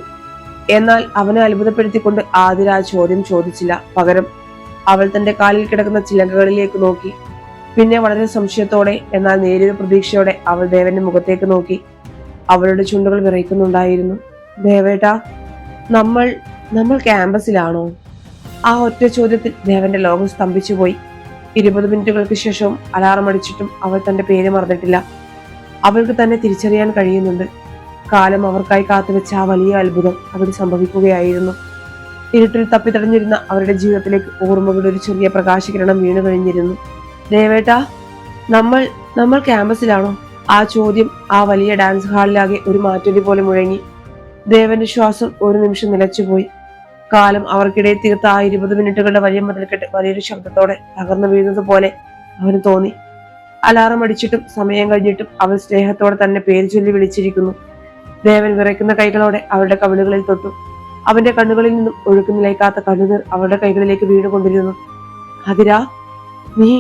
Speaker 1: എന്നാൽ അവനെ അത്ഭുതപ്പെടുത്തിക്കൊണ്ട് ആതിര ആ ചോദ്യം ചോദിച്ചില്ല. പകരം അവൾ തന്റെ കാലിൽ കിടക്കുന്ന ചിലങ്കകളിലേക്ക് നോക്കി. പിന്നെ വളരെ സംശയത്തോടെ എന്നാൽ നേരിയ പ്രതീക്ഷയോടെ അവൾ ദേവന്റെ മുഖത്തേക്ക് നോക്കി. അവളുടെ ചുണ്ടുകൾ വിറയ്ക്കുന്നുണ്ടായിരുന്നു. ദേവേട്ടാ, നമ്മൾ ക്യാമ്പസിലാണോ? ആ ഒറ്റ ചോദ്യത്തിൽ ദേവന്റെ ലോകം സ്തംഭിച്ചുപോയി. 20 മിനിറ്റുകൾക്ക് ശേഷവും അലാറം അടിച്ചിട്ടും അവൾ തന്റെ പേര് മറന്നിട്ടില്ല. അവൾക്ക് തന്നെ തിരിച്ചറിയാൻ കഴിയുന്നുണ്ട്. കാലം അവർക്കായി കാത്തുവെച്ച ആ വലിയ അത്ഭുതം അവിടെ സംഭവിക്കുകയായിരുന്നു. ഇരുട്ടിൽ തപ്പിത്തടഞ്ഞിരുന്ന അവരുടെ ജീവിതത്തിലേക്ക് ഓർമ്മകളുടെ ഒരു ചെറിയ പ്രകാശകിരണം വീണു കഴിഞ്ഞിരുന്നു. ദേവേട്ടാ, നമ്മൾ ക്യാമ്പസിലാണോ? ആ ചോദ്യം ആ വലിയ ഡാൻസ് ഹാളിലാകെ ഒരു മാറ്റൊലി പോലെ മുഴങ്ങി. ദേവന്റെ ശ്വാസം ഒരു നിമിഷം നിലച്ചുപോയി. കാലം അവർക്കിടയിൽ തീർത്ത ആ 20 മിനിറ്റുകളുടെ വലിയ മതിൽക്കെട്ട് വലിയൊരു ശബ്ദത്തോടെ തകർന്നു വീഴുന്നത് പോലെ അവന് തോന്നി. അലാറം അടിച്ചിട്ടും സമയം കഴിഞ്ഞിട്ടും അവൾ സ്നേഹത്തോടെ തന്നെ പേര് ചൊല്ലി വിളിച്ചിരിക്കുന്നു. ദേവൻ വിറയ്ക്കുന്ന കൈകളോടെ അവളുടെ കവിളുകളിൽ തൊട്ടു. അവന്റെ കണ്ണുകളിൽ നിന്നും ഒഴുക്ക് നിലയ്ക്കാത്ത കണ്ണുനീർ അവളുടെ കൈകളിലേക്ക് വീണുകൊണ്ടിരുന്നു. അതിരാ, നീ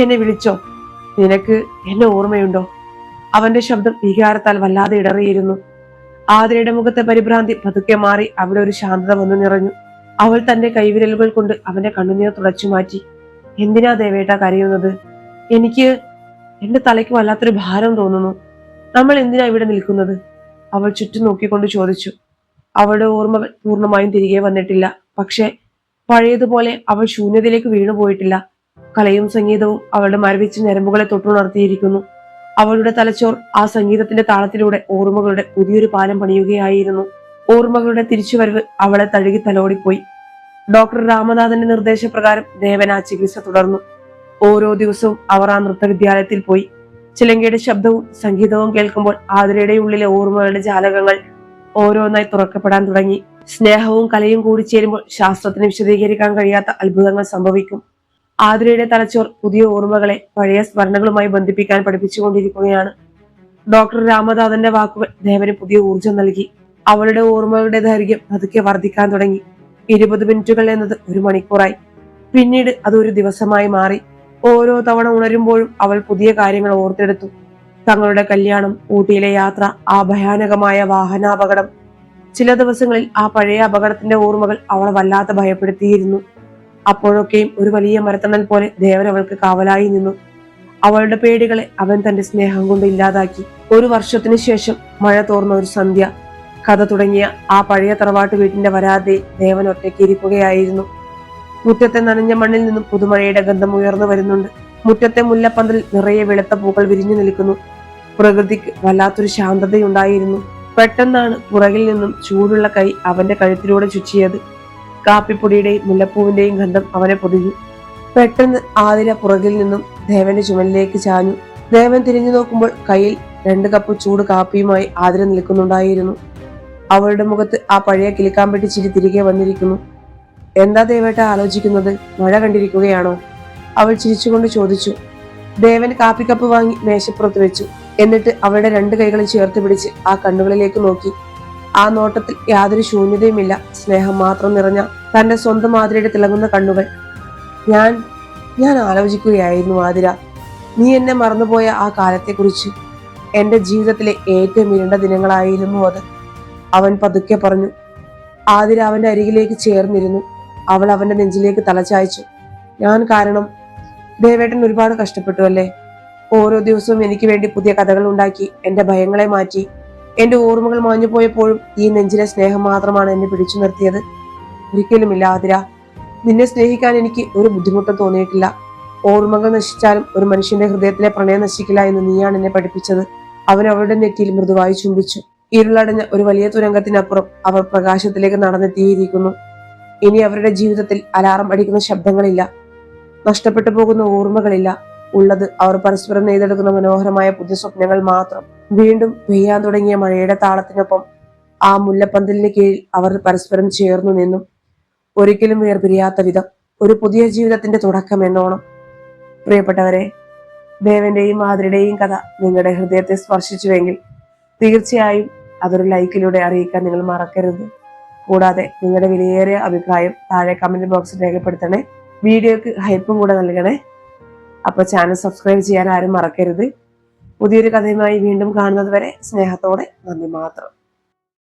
Speaker 1: എന്നെ വിളിച്ചോ? നിനക്ക് എന്നെ ഓർമ്മയുണ്ടോ? അവന്റെ ശബ്ദം വികാരത്താൽ വല്ലാതെ ഇടറിയിരുന്നു. ആതിരയുടെ മുഖത്തെ പരിഭ്രാന്തി പതുക്കെ മാറി അവിടെ ഒരു ശാന്തത വന്നു നിറഞ്ഞു. അവൾ തന്റെ കൈവിരലുകൾ കൊണ്ട് അവന്റെ കണ്ണുനീർ തുടച്ചു മാറ്റി. എന്തിനാ ദേവേട്ട കരയുന്നത്? എനിക്ക് എന്റെ തലയ്ക്ക് വല്ലാത്തൊരു ഭാരം തോന്നുന്നു. നമ്മൾ എന്തിനാ ഇവിടെ നിൽക്കുന്നത്? അവൾ ചുറ്റും നോക്കിക്കൊണ്ട് ചോദിച്ചു. അവളുടെ ഓർമ്മകൾ പൂർണ്ണമായും തിരികെ വന്നിട്ടില്ല. പക്ഷെ പഴയതുപോലെ അവൾ ശൂന്യതയിലേക്ക് വീണുപോയിട്ടില്ല. കലയും സംഗീതവും അവളുടെ മരവിച്ച ഞരമ്പുകളെ തൊട്ടുണർത്തിയിരിക്കുന്നു. അവളുടെ തലച്ചോർ ആ സംഗീതത്തിന്റെ താളത്തിലൂടെ ഓർമ്മകളുടെ പുതിയൊരു പാലം പണിയുകയായിരുന്നു. ഓർമ്മകളുടെ തിരിച്ചുവരവ് അവളെ തഴുകി തലോടിപ്പോയി. ഡോക്ടർ രാമനാഥന്റെ നിർദ്ദേശപ്രകാരം ദേവൻ ആ ചികിത്സ തുടർന്നു. ഓരോ ദിവസവും അവർ ആ നൃത്തവിദ്യാലയത്തിൽ പോയി. ചിലങ്കയുടെ ശബ്ദവും സംഗീതവും കേൾക്കുമ്പോൾ ആതിരയുടെ ഉള്ളിലെ ഓർമ്മകളുടെ ജാലകങ്ങൾ ഓരോന്നായി തുറക്കപ്പെടാൻ തുടങ്ങി. സ്നേഹവും കലയും കൂടി ചേരുമ്പോൾ ശാസ്ത്രത്തിന് വിശദീകരിക്കാൻ കഴിയാത്ത അത്ഭുതങ്ങൾ സംഭവിക്കും. ആതിരയുടെ തലച്ചോർ പുതിയ ഓർമ്മകളെ പഴയ സ്മരണകളുമായി ബന്ധിപ്പിക്കാൻ പഠിപ്പിച്ചുകൊണ്ടിരിക്കുകയാണ്. ഡോക്ടർ രാമനാഥന്റെ വാക്കുകൾ ദേവന് പുതിയ ഊർജം നൽകി. അവളുടെ ഓർമ്മകളുടെ ദൈർഘ്യം പതുക്കെ വർദ്ധിക്കാൻ തുടങ്ങി. 20 മിനിറ്റുകൾ എന്നത് 1 മണിക്കൂറായി. പിന്നീട് അത് ഒരു ദിവസമായി മാറി. ഓരോ തവണ ഉണരുമ്പോഴും അവൾ പുതിയ കാര്യങ്ങൾ ഓർത്തെടുത്തു. തങ്ങളുടെ കല്യാണം, ഊട്ടിയിലെ യാത്ര, ആ ഭയാനകമായ വാഹനാപകടം. ചില ദിവസങ്ങളിൽ ആ പഴയ അപകടത്തിന്റെ ഓർമ്മകൾ അവളെ വല്ലാതെ ഭയപ്പെടുത്തിയിരുന്നു. അപ്പോഴൊക്കെയും ഒരു വലിയ മരത്തണൽ പോലെ ദേവൻ അവൾക്ക് കാവലായി നിന്നു. അവളുടെ പേടികളെ അവൻ തന്റെ സ്നേഹം കൊണ്ട് ഇല്ലാതാക്കി. 1 വർഷത്തിനു ശേഷം മഴ തോർന്ന ഒരു സന്ധ്യ. കഥ തുടങ്ങിയ ആ പഴയ തറവാട്ട് വീട്ടിന്റെ വരാതെ ദേവൻ ഒറ്റയ്ക്ക് ഇരിക്കുകയായിരുന്നു. മുറ്റത്തെ നനഞ്ഞ മണ്ണിൽ നിന്നും പുതുമഴയുടെ ഗന്ധം ഉയർന്നു വരുന്നുണ്ട്. മുറ്റത്തെ മുല്ലപ്പന്തൽ നിറയെ വെളുത്ത പൂക്കൾ വിരിഞ്ഞു നിൽക്കുന്നു. പ്രകൃതിക്ക് വല്ലാത്തൊരു ശാന്തതയുണ്ടായിരുന്നു. പെട്ടെന്നാണ് പുറകിൽ നിന്നും ചൂടുള്ള കൈ അവന്റെ കഴുത്തിലൂടെ ചുറ്റിയത്. കാപ്പിപ്പൊടിയുടെയും മുല്ലപ്പൂവിന്റെയും ഗന്ധം അവനെ പൊതിഞ്ഞു. പെട്ടെന്ന് ആതിര പുറകിൽ നിന്നും ദേവന്റെ ചുമലിലേക്ക് ചാഞ്ഞു. ദേവൻ തിരിഞ്ഞു നോക്കുമ്പോൾ കയ്യിൽ 2 കപ്പ് ചൂട് കാപ്പിയുമായി ആതിര നിൽക്കുന്നുണ്ടായിരുന്നു. അവളുടെ മുഖത്ത് ആ പഴയ കിളിക്കാമ്പെട്ടി ചിരി തിരികെ വന്നിരിക്കുന്നു. എന്താ ദേവേട്ട ആലോചിക്കുന്നത്? മഴ കണ്ടിരിക്കുകയാണോ? അവൾ ചിരിച്ചുകൊണ്ട് ചോദിച്ചു. ദേവൻ കാപ്പിക്കപ്പ് വാങ്ങി മേശപ്പുറത്ത് വെച്ചു. എന്നിട്ട് അവളുടെ 2 കൈകളും ചേർത്ത് പിടിച്ച് ആ കണ്ണുകളിലേക്ക് നോക്കി. ആ നോട്ടത്തിൽ യാതൊരു ശൂന്യതയുമില്ല, സ്നേഹം മാത്രം നിറഞ്ഞ തന്റെ സ്വന്തം ആതിരയുടെ തിളങ്ങുന്ന കണ്ണുകൾ. ഞാൻ ആലോചിക്കുകയായിരുന്നു ആതിര, നീ എന്നെ മറന്നുപോയ ആ കാലത്തെക്കുറിച്ച്. എന്റെ ജീവിതത്തിലെ ഏറ്റവും ഇരുണ്ട ദിനങ്ങളായിരുന്നു അത്, അവൻ പതുക്കെ പറഞ്ഞു. ആതിര അവന്റെ അരികിലേക്ക് ചേർന്നിരുന്നു. അവൾ അവന്റെ നെഞ്ചിലേക്ക് തലചായ്ച്ചു. ഞാൻ കാരണം ദേവേട്ടൻ ഒരുപാട് കഷ്ടപ്പെട്ടു അല്ലേ? ഓരോ ദിവസവും എനിക്ക് വേണ്ടി പുതിയ കഥകൾ ഉണ്ടാക്കി എന്റെ ഭയങ്ങളെ മാറ്റി. എന്റെ ഓർമ്മകൾ മാഞ്ഞു പോയപ്പോഴും ഈ നെഞ്ചിലെ സ്നേഹം മാത്രമാണ് എന്നെ പിടിച്ചു നിർത്തിയത്. ഒരിക്കലുമില്ല ആതിര, നിന്നെ സ്നേഹിക്കാൻ എനിക്ക് ഒരു ബുദ്ധിമുട്ടും തോന്നിയിട്ടില്ല. ഓർമ്മകൾ നശിച്ചാലും ഒരു മനുഷ്യന്റെ ഹൃദയത്തിലെ പ്രണയം നശിക്കില്ല എന്ന് നീയാണ് എന്നെ പഠിപ്പിച്ചത്. അവൻ അവളുടെ നെറ്റിയിൽ മൃദുവായി ചുംബിച്ചു. ഇരുളടഞ്ഞ ഒരു വലിയ തുരങ്കത്തിനപ്പുറം അവർ പ്രകാശത്തിലേക്ക് നടന്നെത്തിയിരിക്കുന്നു. ഇനി അവരുടെ ജീവിതത്തിൽ അലാറം അടിക്കുന്ന ശബ്ദങ്ങളില്ല, നഷ്ടപ്പെട്ടു പോകുന്ന ഓർമ്മകളില്ല. ഉള്ളത് അവർ പരസ്പരം നെയ്തെടുക്കുന്ന മനോഹരമായ പുതിയ സ്വപ്നങ്ങൾ മാത്രം. വീണ്ടും പെയ്യാൻ തുടങ്ങിയ മഴയുടെ താളത്തിനൊപ്പം ആ മുല്ലപ്പന്തലിന് കീഴിൽ അവർ പരസ്പരം ചേർന്നു നിന്നും. ഒരിക്കലും വേർപിരിയാത്ത വിധം ഒരു പുതിയ ജീവിതത്തിന്റെ തുടക്കം എന്നോണം. പ്രിയപ്പെട്ടവരെ, ദേവന്റെയും ആതിരയുടെയും കഥ നിങ്ങളുടെ ഹൃദയത്തെ സ്പർശിച്ചുവെങ്കിൽ തീർച്ചയായും അതൊരു ലൈക്കിലൂടെ അറിയിക്കാൻ നിങ്ങൾ മറക്കരുത്. കൂടാതെ നിങ്ങളുടെ വിലയേറിയ അഭിപ്രായം താഴെ കമന്റ് ബോക്സിൽ രേഖപ്പെടുത്തണേ. വീഡിയോക്ക് ഹൈപ്പും കൂടെ നൽകണേ. അപ്പൊ ചാനൽ സബ്സ്ക്രൈബ് ചെയ്യാൻ ആരും മറക്കരുത്. പുതിയൊരു കഥയുമായി വീണ്ടും കാണുന്നത് വരെ സ്നേഹത്തോടെ നന്ദി മാത്രം.